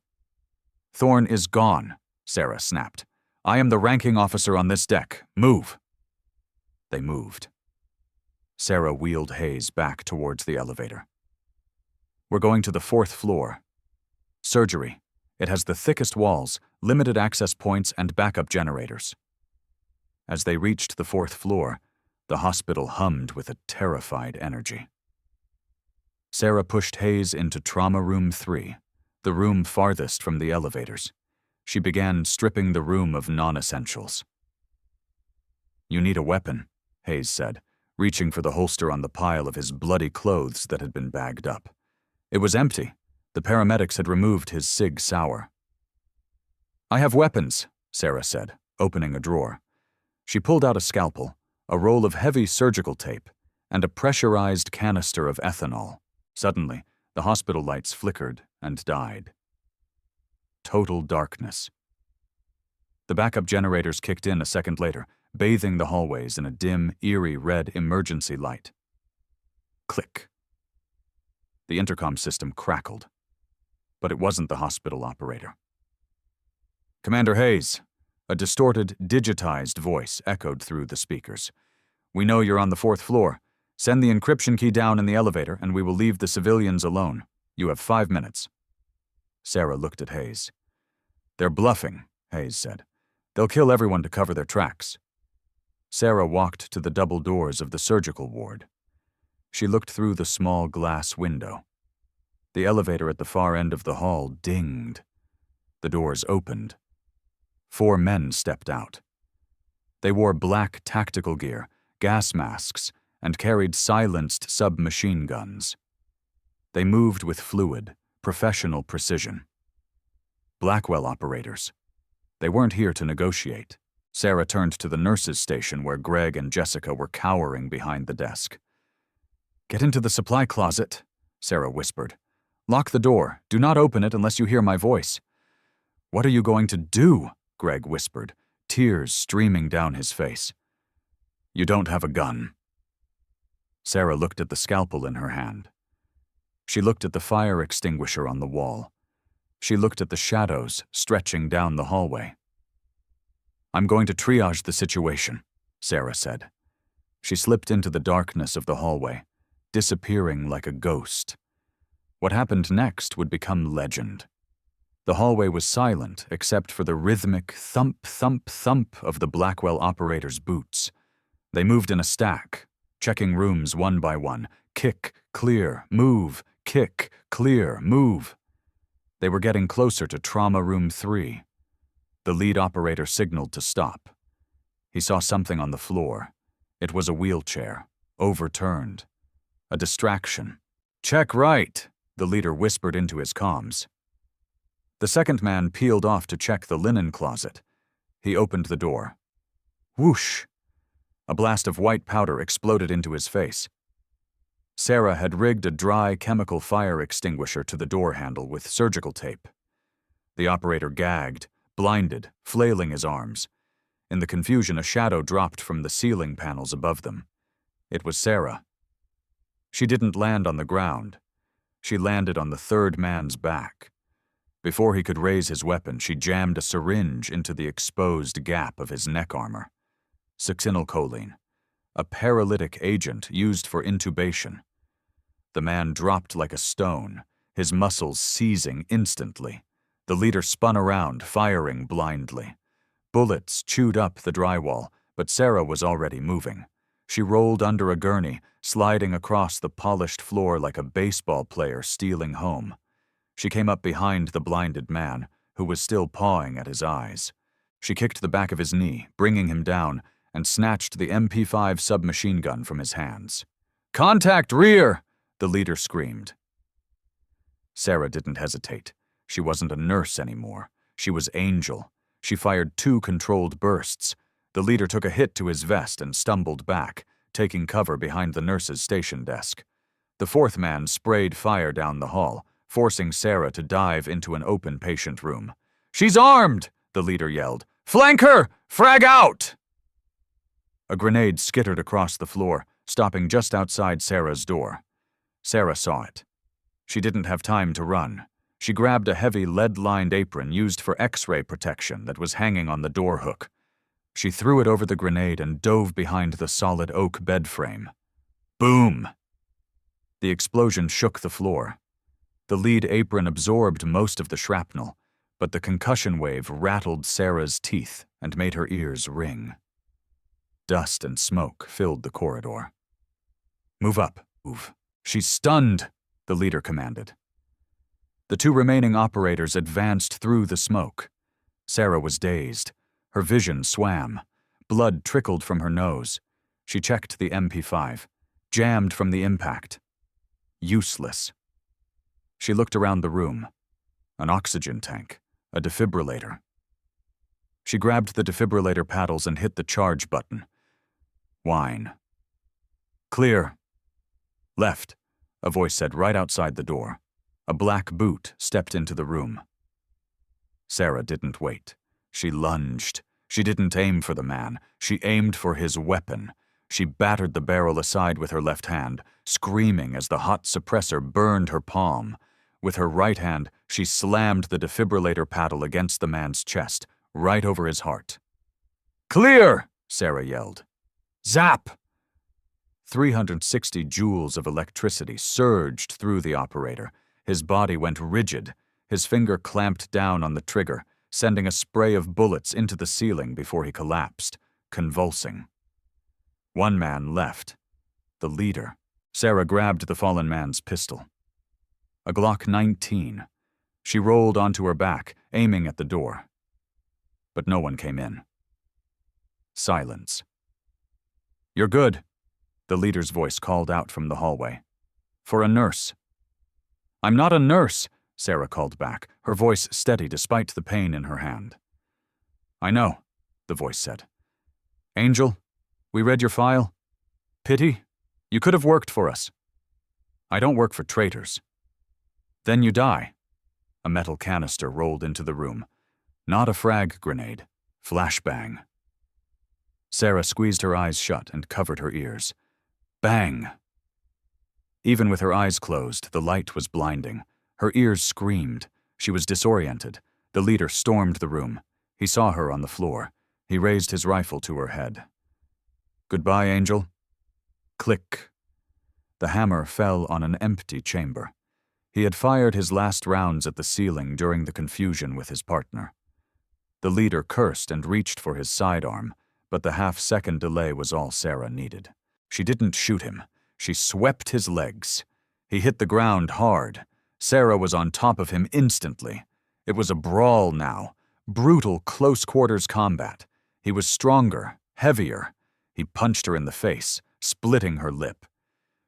A: Thorne is gone, Sarah snapped. I am the ranking officer on this deck. Move. They moved. Sarah wheeled Hayes back towards the elevator. We're going to the 4th floor. Surgery. It has the thickest walls, limited access points, and backup generators. As they reached the 4th floor, the hospital hummed with a terrified energy. Sarah pushed Hayes into Trauma Room 3, the room farthest from the elevators. She began stripping the room of non-essentials. You need a weapon, Hayes said, reaching for the holster on the pile of his bloody clothes that had been bagged up. It was empty. The paramedics had removed his Sig Sauer. I have weapons, Sarah said, opening a drawer. She pulled out a scalpel, a roll of heavy surgical tape, and a pressurized canister of ethanol. Suddenly, the hospital lights flickered and died. Total darkness. The backup generators kicked in a second later, bathing the hallways in a dim, eerie red emergency light. Click. The intercom system crackled. But it wasn't the hospital operator. Commander Hayes, a distorted, digitized voice echoed through the speakers. We know you're on the 4th floor. Send the encryption key down in the elevator and we will leave the civilians alone. You have 5 minutes. Sarah looked at Hayes. They're bluffing, Hayes said. They'll kill everyone to cover their tracks. Sarah walked to the double doors of the surgical ward. She looked through the small glass window. The elevator at the far end of the hall dinged. The doors opened. 4 men stepped out. They wore black tactical gear, gas masks, and carried silenced submachine guns. They moved with fluid, professional precision. Blackwell operators. They weren't here to negotiate. Sarah turned to the nurses' station where Greg and Jessica were cowering behind the desk. Get into the supply closet, Sarah whispered. Lock the door. Do not open it unless you hear my voice. What are you going to do? Greg whispered, tears streaming down his face. You don't have a gun. Sarah looked at the scalpel in her hand. She looked at the fire extinguisher on the wall. She looked at the shadows stretching down the hallway. I'm going to triage the situation, Sarah said. She slipped into the darkness of the hallway, disappearing like a ghost. What happened next would become legend. The hallway was silent except for the rhythmic thump, thump, thump of the Blackwell operators' boots. They moved in a stack, checking rooms one by one. Kick, clear, move, kick, clear, move. They were getting closer to trauma room 3. The lead operator signaled to stop. He saw something on the floor. It was a wheelchair, overturned. A distraction. Check right, the leader whispered into his comms. The second man peeled off to check the linen closet. He opened the door. Whoosh! A blast of white powder exploded into his face. Sarah had rigged a dry chemical fire extinguisher to the door handle with surgical tape. The operator gagged, blinded, flailing his arms. In the confusion, a shadow dropped from the ceiling panels above them. It was Sarah. She didn't land on the ground. She landed on the third man's back. Before he could raise his weapon, she jammed a syringe into the exposed gap of his neck armor. Succinylcholine, a paralytic agent used for intubation. The man dropped like a stone, his muscles seizing instantly. The leader spun around, firing blindly. Bullets chewed up the drywall, but Sarah was already moving. She rolled under a gurney, sliding across the polished floor like a baseball player stealing home. She came up behind the blinded man, who was still pawing at his eyes. She kicked the back of his knee, bringing him down, and snatched the MP5 submachine gun from his hands. Contact rear! The leader screamed. Sarah didn't hesitate. She wasn't a nurse anymore. She was Angel. She fired 2 controlled bursts. The leader took a hit to his vest and stumbled back, taking cover behind the nurse's station desk. The 4th man sprayed fire down the hall, forcing Sarah to dive into an open patient room. She's armed! The leader yelled. Flank her! Frag out! A grenade skittered across the floor, stopping just outside Sarah's door. Sarah saw it. She didn't have time to run. She grabbed a heavy lead-lined apron used for X-ray protection that was hanging on the door hook. She threw it over the grenade and dove behind the solid oak bed frame. Boom! The explosion shook the floor. The lead apron absorbed most of the shrapnel, but the concussion wave rattled Sarah's teeth and made her ears ring. Dust and smoke filled the corridor. Move up, move. She's stunned, the leader commanded. The 2 remaining operators advanced through the smoke. Sarah was dazed. Her vision swam. Blood trickled from her nose. She checked the MP5, jammed from the impact. Useless. She looked around the room. An oxygen tank, a defibrillator. She grabbed the defibrillator paddles and hit the charge button. Whine. Clear. Left, a voice said right outside the door. A black boot stepped into the room. Sarah didn't wait. She lunged. She didn't aim for the man. She aimed for his weapon. She battered the barrel aside with her left hand, screaming as the hot suppressor burned her palm. With her right hand, she slammed the defibrillator paddle against the man's chest, right over his heart. Clear! Sarah yelled. Zap! 360 joules of electricity surged through the operator. His body went rigid. His finger clamped down on the trigger, sending a spray of bullets into the ceiling before he collapsed, convulsing. One man left. The leader. Sarah grabbed the fallen man's pistol. A Glock 19. She rolled onto her back, aiming at the door. But no one came in. Silence. You're good, the leader's voice called out from the hallway. For a nurse. I'm not a nurse, Sarah called back, her voice steady despite the pain in her hand. I know, the voice said. Angel, we read your file. Pity, you could have worked for us. I don't work for traitors. Then you die. A metal canister rolled into the room. Not a frag grenade. Flashbang. Sarah squeezed her eyes shut and covered her ears. Bang! Even with her eyes closed, the light was blinding. Her ears screamed. She was disoriented. The leader stormed the room. He saw her on the floor. He raised his rifle to her head. Goodbye, Angel. Click. The hammer fell on an empty chamber. He had fired his last rounds at the ceiling during the confusion with his partner. The leader cursed and reached for his sidearm, but the half-second delay was all Sarah needed. She didn't shoot him. She swept his legs. He hit the ground hard. Sarah was on top of him instantly. It was a brawl now. Brutal close-quarters combat. He was stronger, heavier. He punched her in the face, splitting her lip.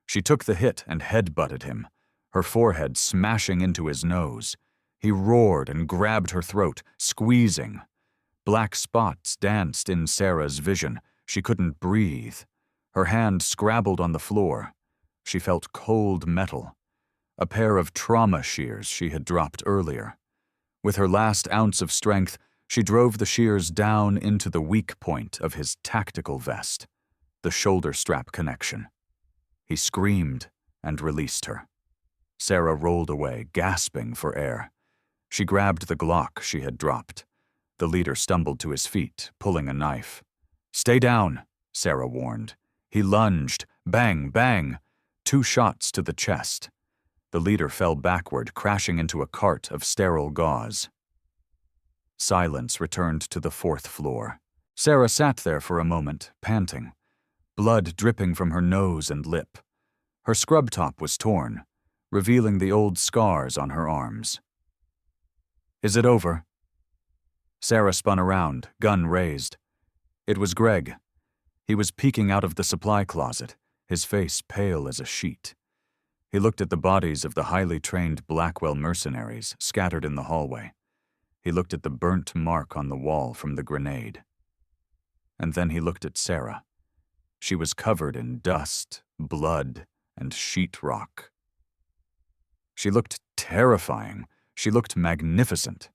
A: She took the hit and head-butted him, her forehead smashing into his nose. He roared and grabbed her throat, squeezing. Black spots danced in Sarah's vision. She couldn't breathe. Her hand scrabbled on the floor. She felt cold metal. A pair of trauma shears she had dropped earlier. With her last ounce of strength, she drove the shears down into the weak point of his tactical vest, the shoulder strap connection. He screamed and released her. Sarah rolled away, gasping for air. She grabbed the Glock she had dropped. The leader stumbled to his feet, pulling a knife. Stay down, Sarah warned. He lunged. Bang, bang. 2 shots to the chest. The leader fell backward, crashing into a cart of sterile gauze. Silence returned to the 4th floor. Sarah sat there for a moment, panting, blood dripping from her nose and lip. Her scrub top was torn, revealing the old scars on her arms. Is it over? Sarah spun around, gun raised. It was Greg. He was peeking out of the supply closet, his face pale as a sheet. He looked at the bodies of the highly trained Blackwell mercenaries scattered in the hallway. He looked at the burnt mark on the wall from the grenade. And then he looked at Sarah. She was covered in dust, blood, and sheetrock. She looked terrifying. She looked magnificent.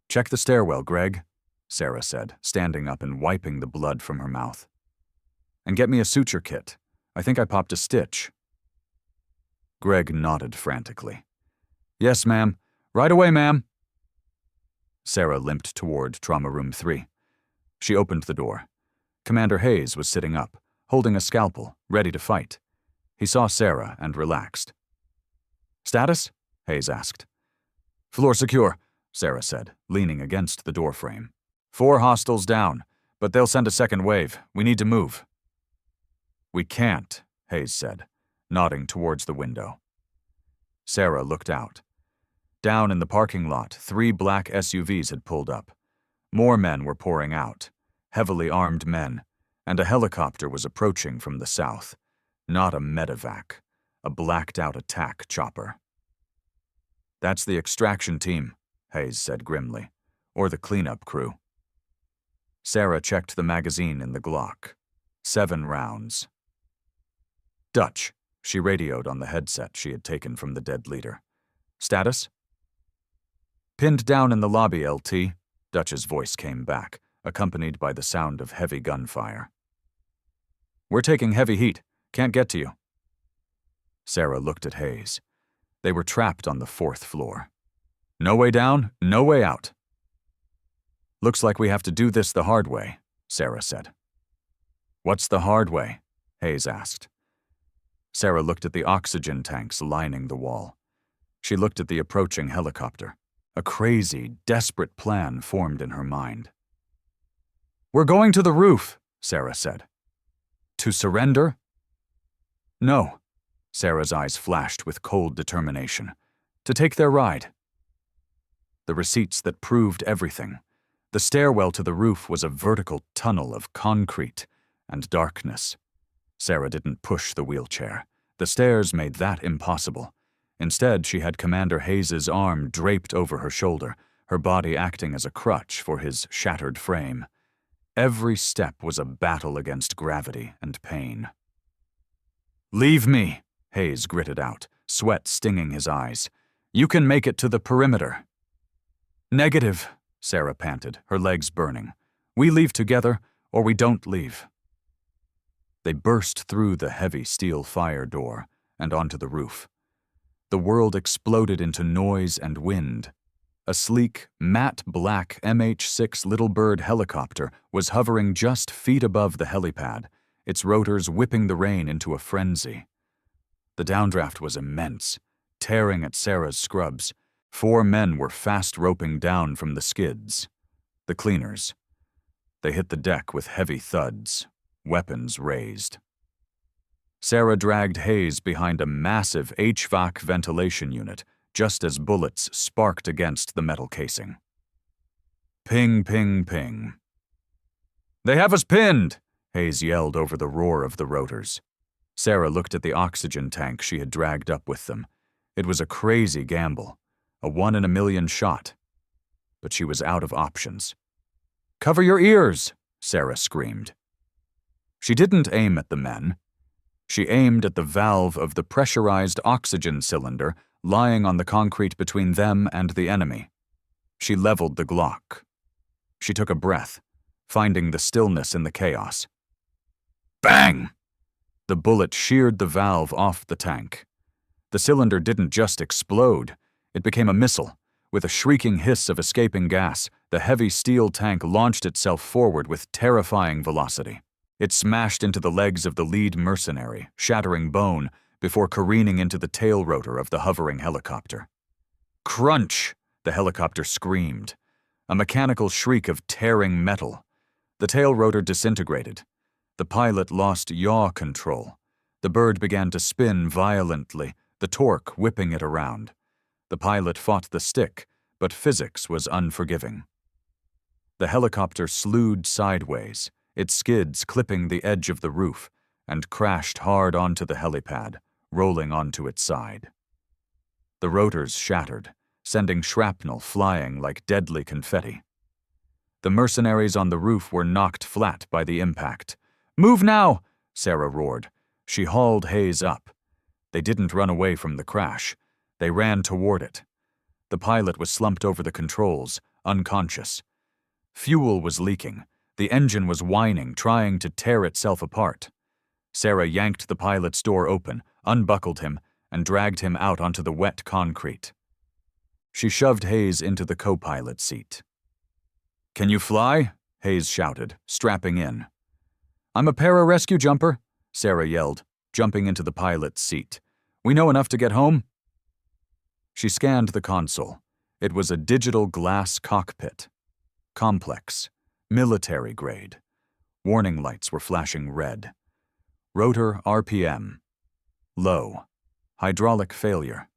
A: Check the stairwell, Greg, Sarah said, standing up and wiping the blood from her mouth. And get me a suture kit. I think I popped a stitch. Greg nodded frantically. Yes, ma'am. Right away, ma'am. Sarah limped toward Trauma Room 3. She opened the door. Commander Hayes was sitting up, holding a scalpel, ready to fight. He saw Sarah and relaxed. Status? Hayes asked. Floor secure, Sarah said, leaning against the doorframe. 4 hostiles down, but they'll send a second wave. We need to move. We can't, Hayes said, nodding towards the window. Sarah looked out. Down in the parking lot, 3 black SUVs had pulled up. More men were pouring out, heavily armed men, and a helicopter was approaching from the south. Not a medevac, a blacked-out attack chopper. That's the extraction team, Hayes said grimly. or the cleanup crew. Sarah checked the magazine in the Glock. 7 rounds. Dutch, she radioed on the headset she had taken from the dead leader. Status? Pinned down in the lobby, LT, Dutch's voice came back, accompanied by the sound of heavy gunfire. We're taking heavy heat. Can't get to you. Sarah looked at Hayes. They were trapped on the 4th floor. No way down, no way out. Looks like we have to do this the hard way, Sarah said. What's the hard way? Hayes asked. Sarah looked at the oxygen tanks lining the wall. She looked at the approaching helicopter. A crazy, desperate plan formed in her mind. We're going to the roof, Sarah said. To surrender? No. Sarah's eyes flashed with cold determination. To take their ride. The receipts that proved everything. The stairwell to the roof was a vertical tunnel of concrete and darkness. Sarah didn't push the wheelchair. The stairs made that impossible. Instead, she had Commander Hayes's arm draped over her shoulder, her body acting as a crutch for his shattered frame. Every step was a battle against gravity and pain. Leave me, Hayes gritted out, sweat stinging his eyes. You can make it to the perimeter. Negative, Sarah panted, her legs burning. We leave together, or we don't leave. They burst through the heavy steel fire door and onto the roof. The world exploded into noise and wind. A sleek, matte black MH-6 Little Bird helicopter was hovering just feet above the helipad, its rotors whipping the rain into a frenzy. The downdraft was immense, tearing at Sarah's scrubs. 4 men were fast roping down from the skids. The cleaners. They hit the deck with heavy thuds, weapons raised. Sarah dragged Hayes behind a massive HVAC ventilation unit, just as bullets sparked against the metal casing. Ping, ping, ping. They have us pinned, Hayes yelled over the roar of the rotors. Sarah looked at the oxygen tank she had dragged up with them. It was a crazy gamble, a 1 in a million shot. But she was out of options. Cover your ears, Sarah screamed. She didn't aim at the men. She aimed at the valve of the pressurized oxygen cylinder lying on the concrete between them and the enemy. She leveled the Glock. She took a breath, finding the stillness in the chaos. Bang! The bullet sheared the valve off the tank. The cylinder didn't just explode, it became a missile. With a shrieking hiss of escaping gas, the heavy steel tank launched itself forward with terrifying velocity. It smashed into the legs of the lead mercenary, shattering bone, before careening into the tail rotor of the hovering helicopter. Crunch! The helicopter screamed. A mechanical shriek of tearing metal. The tail rotor disintegrated. The pilot lost yaw control. The bird began to spin violently, the torque whipping it around. The pilot fought the stick, but physics was unforgiving. The helicopter slewed sideways, its skids clipping the edge of the roof, and crashed hard onto the helipad, rolling onto its side. The rotors shattered, sending shrapnel flying like deadly confetti. The mercenaries on the roof were knocked flat by the impact. Move now, Sarah roared. She hauled Hayes up. They didn't run away from the crash. They ran toward it. The pilot was slumped over the controls, unconscious. Fuel was leaking. The engine was whining, trying to tear itself apart. Sarah yanked the pilot's door open, unbuckled him, and dragged him out onto the wet concrete. She shoved Hayes into the co-pilot seat. Can you fly? Hayes shouted, strapping in. I'm a para-rescue jumper, Sarah yelled, jumping into the pilot's seat. We know enough to get home? She scanned the console. It was a digital glass cockpit. Complex. Military grade. Warning lights were flashing red. Rotor RPM. Low. Hydraulic failure.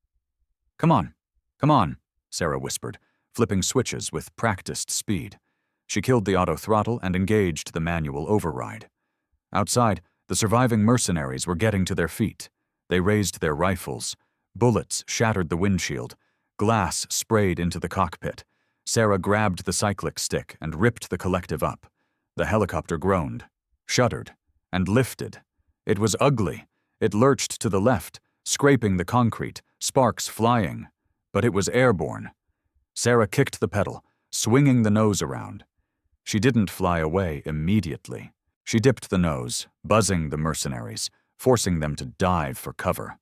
A: Come on, Sarah whispered, flipping switches with practiced speed. She killed the auto throttle and engaged the manual override. Outside, the surviving mercenaries were getting to their feet. They raised their rifles. Bullets shattered the windshield. Glass sprayed into the cockpit. Sarah grabbed the cyclic stick and ripped the collective up. The helicopter groaned, shuddered, and lifted. It was ugly. It lurched to the left, scraping the concrete, sparks flying. But it was airborne. Sarah kicked the pedal, swinging the nose around. She didn't fly away immediately. She dipped the nose, buzzing the mercenaries, forcing them to dive for cover.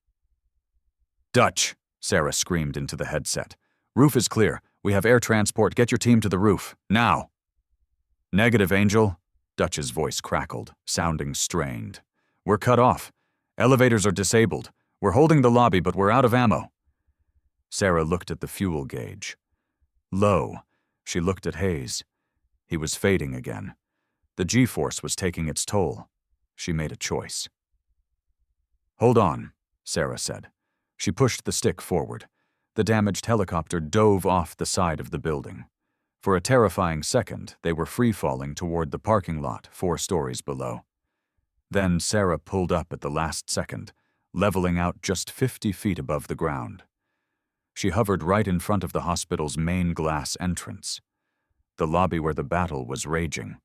A: "Dutch!" Sarah screamed into the headset. "Roof is clear. We have air transport. Get your team to the roof. Now!" "Negative, Angel." Dutch's voice crackled, sounding strained. "We're cut off. Elevators are disabled. We're holding the lobby, but we're out of ammo." Sarah looked at the fuel gauge. Low. She looked at Hayes. He was fading again. The G-force was taking its toll. She made a choice. "Hold on," Sarah said. She pushed the stick forward. The damaged helicopter dove off the side of the building. For a terrifying second, they were free-falling toward the parking lot 4 stories below. Then Sarah pulled up at the last second, leveling out just 50 feet above the ground. She hovered right in front of the hospital's main glass entrance, the lobby where the battle was raging.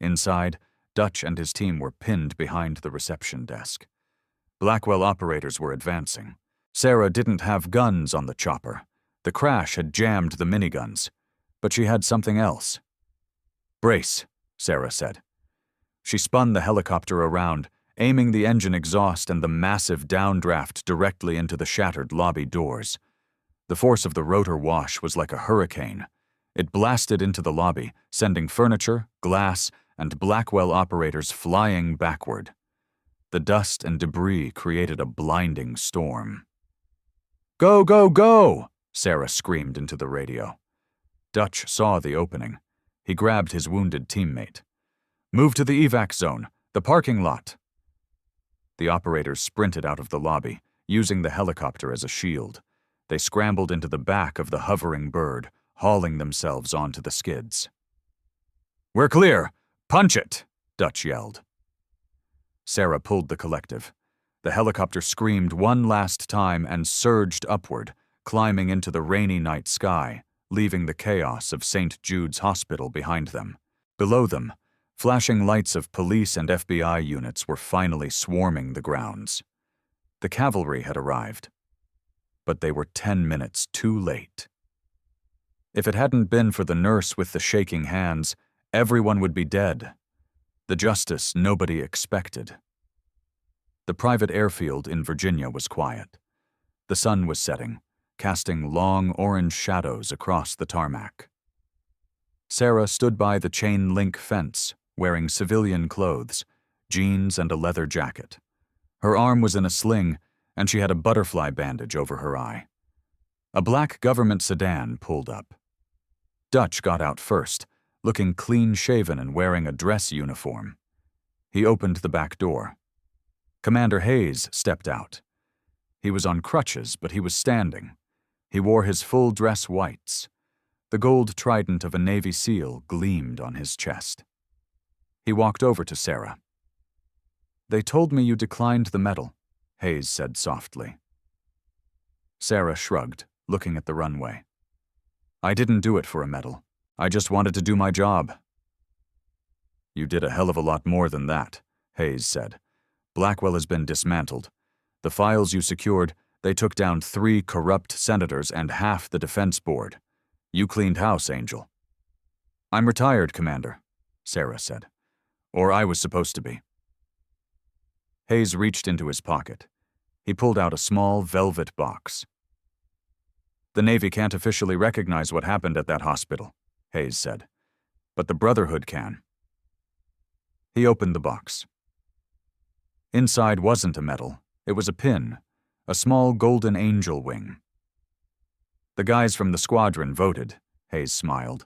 A: Inside, Dutch and his team were pinned behind the reception desk. Blackwell operators were advancing. Sarah didn't have guns on the chopper. The crash had jammed the miniguns. But she had something else. "Brace," Sarah said. She spun the helicopter around, aiming the engine exhaust and the massive downdraft directly into the shattered lobby doors. The force of the rotor wash was like a hurricane. It blasted into the lobby, sending furniture, glass, and Blackwell operators flying backward. The dust and debris created a blinding storm. "Go, go, go!" Sarah screamed into the radio. Dutch saw the opening. He grabbed his wounded teammate. "Move to the evac zone, the parking lot." The operators sprinted out of the lobby, using the helicopter as a shield. They scrambled into the back of the hovering bird, hauling themselves onto the skids. "We're clear! Punch it!" Dutch yelled. Sarah pulled the collective. The helicopter screamed one last time and surged upward, climbing into the rainy night sky, leaving the chaos of St. Jude's Hospital behind them. Below them, flashing lights of police and FBI units were finally swarming the grounds. The cavalry had arrived, but they were 10 minutes too late. If it hadn't been for the nurse with the shaking hands, everyone would be dead. The justice nobody expected. The private airfield in Virginia was quiet. The sun was setting, casting long orange shadows across the tarmac. Sarah stood by the chain-link fence, wearing civilian clothes, jeans and a leather jacket. Her arm was in a sling, and she had a butterfly bandage over her eye. A black government sedan pulled up. Dutch got out first, looking clean-shaven and wearing a dress uniform. He opened the back door. Commander Hayes stepped out. He was on crutches, but he was standing. He wore his full dress whites. The gold trident of a Navy SEAL gleamed on his chest. He walked over to Sarah. "They told me you declined the medal," Hayes said softly. Sarah shrugged, looking at the runway. "I didn't do it for a medal. I just wanted to do my job." "You did a hell of a lot more than that," Hayes said. "Blackwell has been dismantled. The files you secured, they took down 3 corrupt senators and half the defense board. You cleaned house, Angel." "I'm retired, Commander," Sarah said. "Or I was supposed to be." Hayes reached into his pocket. He pulled out a small velvet box. "The Navy can't officially recognize what happened at that hospital," Hayes said. "But the Brotherhood can." He opened the box. Inside wasn't a medal. It was a pin, a small golden angel wing. "The guys from the squadron voted," Hayes smiled.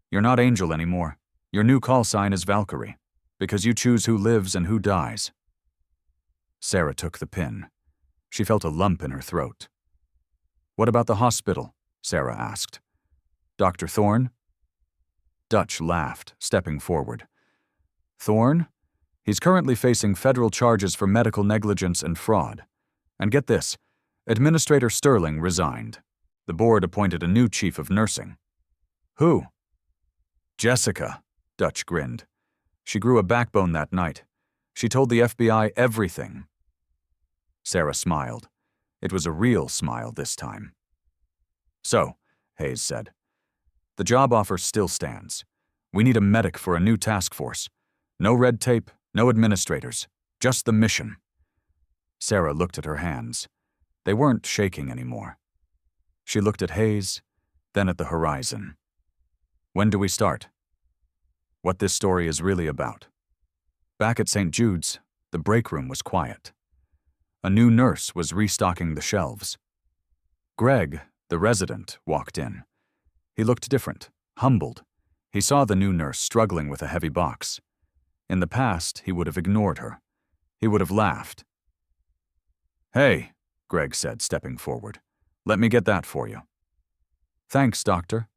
A: "You're not Angel anymore. Your new call sign is Valkyrie, because you choose who lives and who dies." Sarah took the pin. She felt a lump in her throat. "What about the hospital?" Sarah asked. "Dr. Thorne?" Dutch laughed, stepping forward. "Thorne? He's currently facing federal charges for medical negligence and fraud. And get this, Administrator Sterling resigned. The board appointed a new chief of nursing. Who? Jessica, Dutch grinned. She grew a backbone that night. She told the FBI everything. Sarah smiled. It was a real smile this time. So, Hayes said, the job offer still stands. We need a medic for a new task force. No red tape, no administrators, just the mission. Sarah looked at her hands. They weren't shaking anymore. She looked at Hayes, then at the horizon. When do we start? What this story is really about. Back at St. Jude's, the break room was quiet. A new nurse was restocking the shelves. Greg, the resident, walked in. He looked different, humbled. He saw the new nurse struggling with a heavy box. In the past, he would have ignored her. He would have laughed. Hey, Greg said, stepping forward. Let me get that for you. Thanks, doctor.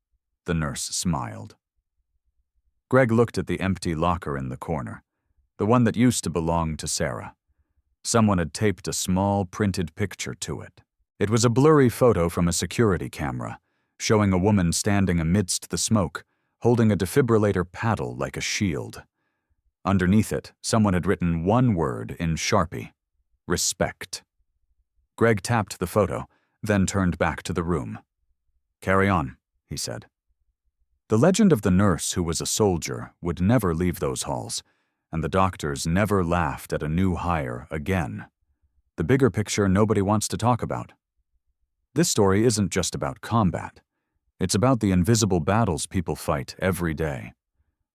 A: The nurse smiled. Greg looked at the empty locker in the corner, the one that used to belong to Sarah. Someone had taped a small printed picture to it. It was a blurry photo from a security camera, showing a woman standing amidst the smoke, holding a defibrillator paddle like a shield. Underneath it, someone had written one word in Sharpie: respect. Greg tapped the photo, then turned back to the room. Carry on, he said. The legend of the nurse who was a soldier would never leave those halls, and the doctors never laughed at a new hire again. The bigger picture nobody wants to talk about. This story isn't just about combat. It's about the invisible battles people fight every day.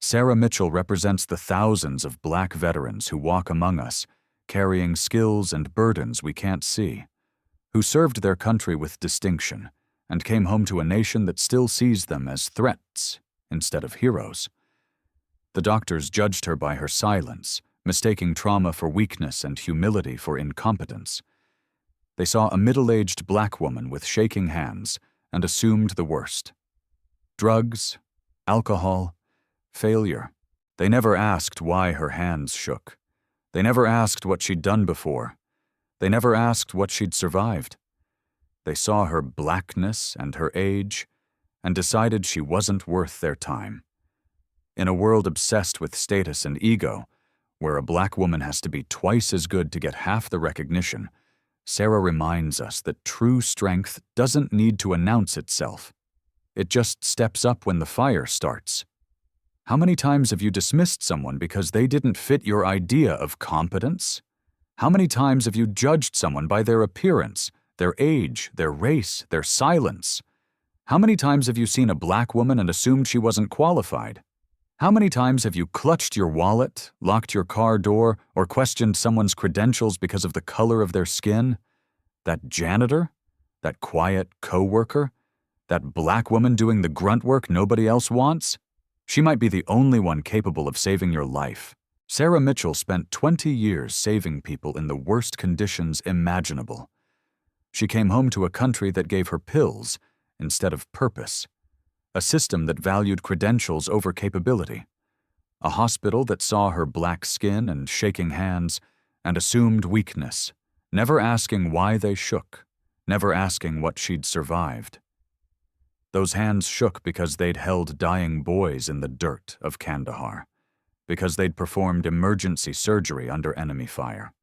A: Sarah Mitchell represents the thousands of black veterans who walk among us, carrying skills and burdens we can't see, who served their country with distinction and came home to a nation that still sees them as threats instead of heroes. The doctors judged her by her silence, mistaking trauma for weakness and humility for incompetence. They saw a middle-aged black woman with shaking hands and assumed the worst. Drugs, alcohol, failure. They never asked why her hands shook. They never asked what she'd done before. They never asked what she'd survived. They saw her blackness and her age and decided she wasn't worth their time. In a world obsessed with status and ego, where a black woman has to be twice as good to get half the recognition, Sarah reminds us that true strength doesn't need to announce itself. It just steps up when the fire starts. How many times have you dismissed someone because they didn't fit your idea of competence? How many times have you judged someone by their appearance, their age, their race, their silence? How many times have you seen a black woman and assumed she wasn't qualified? How many times have you clutched your wallet, locked your car door, or questioned someone's credentials because of the color of their skin? That janitor? That quiet co-worker? That black woman doing the grunt work nobody else wants? She might be the only one capable of saving your life. Sarah Mitchell spent 20 years saving people in the worst conditions imaginable. She came home to a country that gave her pills instead of purpose. A system that valued credentials over capability. A hospital that saw her black skin and shaking hands and assumed weakness, never asking why they shook, never asking what she'd survived. Those hands shook because they'd held dying boys in the dirt of Kandahar, because they'd performed emergency surgery under enemy fire,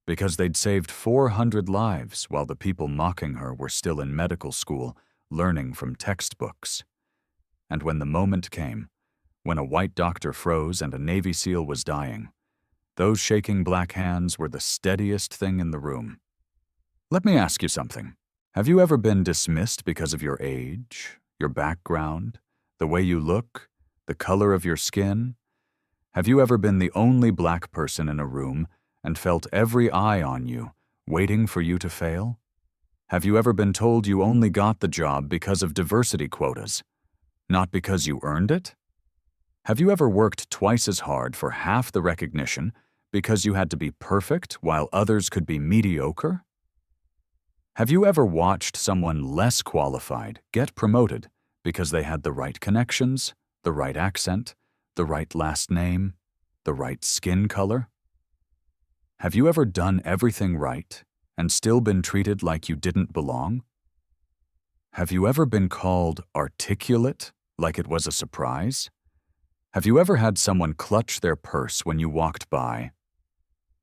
A: because they'd saved 400 lives while the people mocking her were still in medical school, learning from textbooks. And when the moment came, when a white doctor froze and a Navy SEAL was dying, those shaking black hands were the steadiest thing in the room. Let me ask you something. Have you ever been dismissed because of your age, your background, the way you look, the color of your skin? Have you ever been the only black person in a room and felt every eye on you, waiting for you to fail? Have you ever been told you only got the job because of diversity quotas, not because you earned it? Have you ever worked twice as hard for half the recognition because you had to be perfect while others could be mediocre? Have you ever watched someone less qualified get promoted because they had the right connections, the right accent, the right last name, the right skin color? Have you ever done everything right and still been treated like you didn't belong? Have you ever been called articulate, like it was a surprise? Have you ever had someone clutch their purse when you walked by?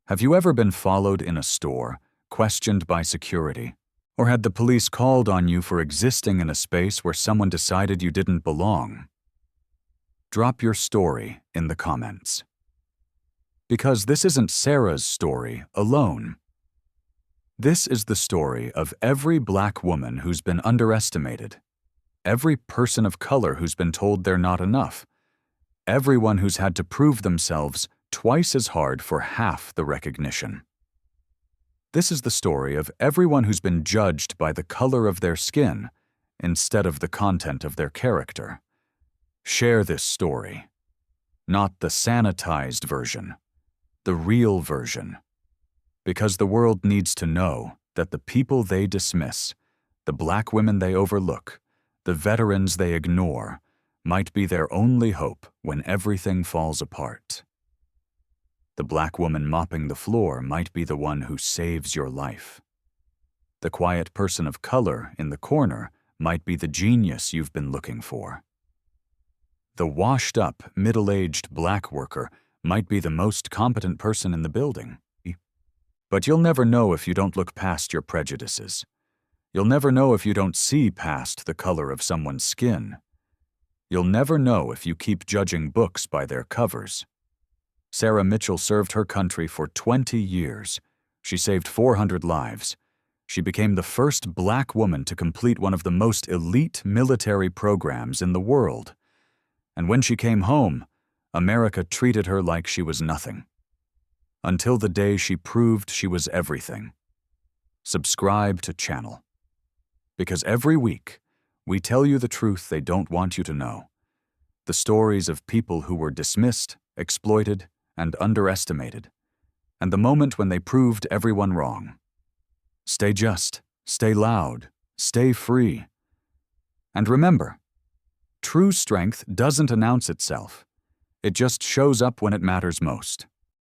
A: Have you ever been followed in a store, questioned by security, or had the police called on you for existing in a space where someone decided you didn't belong? Drop your story in the comments. Because this isn't Sarah's story alone. This is the story of every Black woman who's been underestimated, every person of color who's been told they're not enough, everyone who's had to prove themselves twice as hard for half the recognition. This is the story of everyone who's been judged by the color of their skin instead of the content of their character. Share this story. Not the sanitized version, the real version. Because the world needs to know that the people they dismiss, the Black women they overlook, the veterans they ignore, might be their only hope when everything falls apart. The Black woman mopping the floor might be the one who saves your life. The quiet person of color in the corner might be the genius you've been looking for. The washed-up, middle-aged Black worker might be the most competent person in the building. But you'll never know if you don't look past your prejudices. You'll never know if you don't see past the color of someone's skin. You'll never know if you keep judging books by their covers. Sarah Mitchell served her country for 20 years. She saved 400 lives. She became the first Black woman to complete one of the most elite military programs in the world. And when she came home, America treated her like she was nothing. Until the day she proved she was everything. Subscribe to channel. Because every week, we tell you the truth they don't want you to know. The stories of people who were dismissed, exploited, and underestimated. And the moment when they proved everyone wrong. Stay just, stay loud, stay free. And remember, true strength doesn't announce itself. It just shows up when it matters most.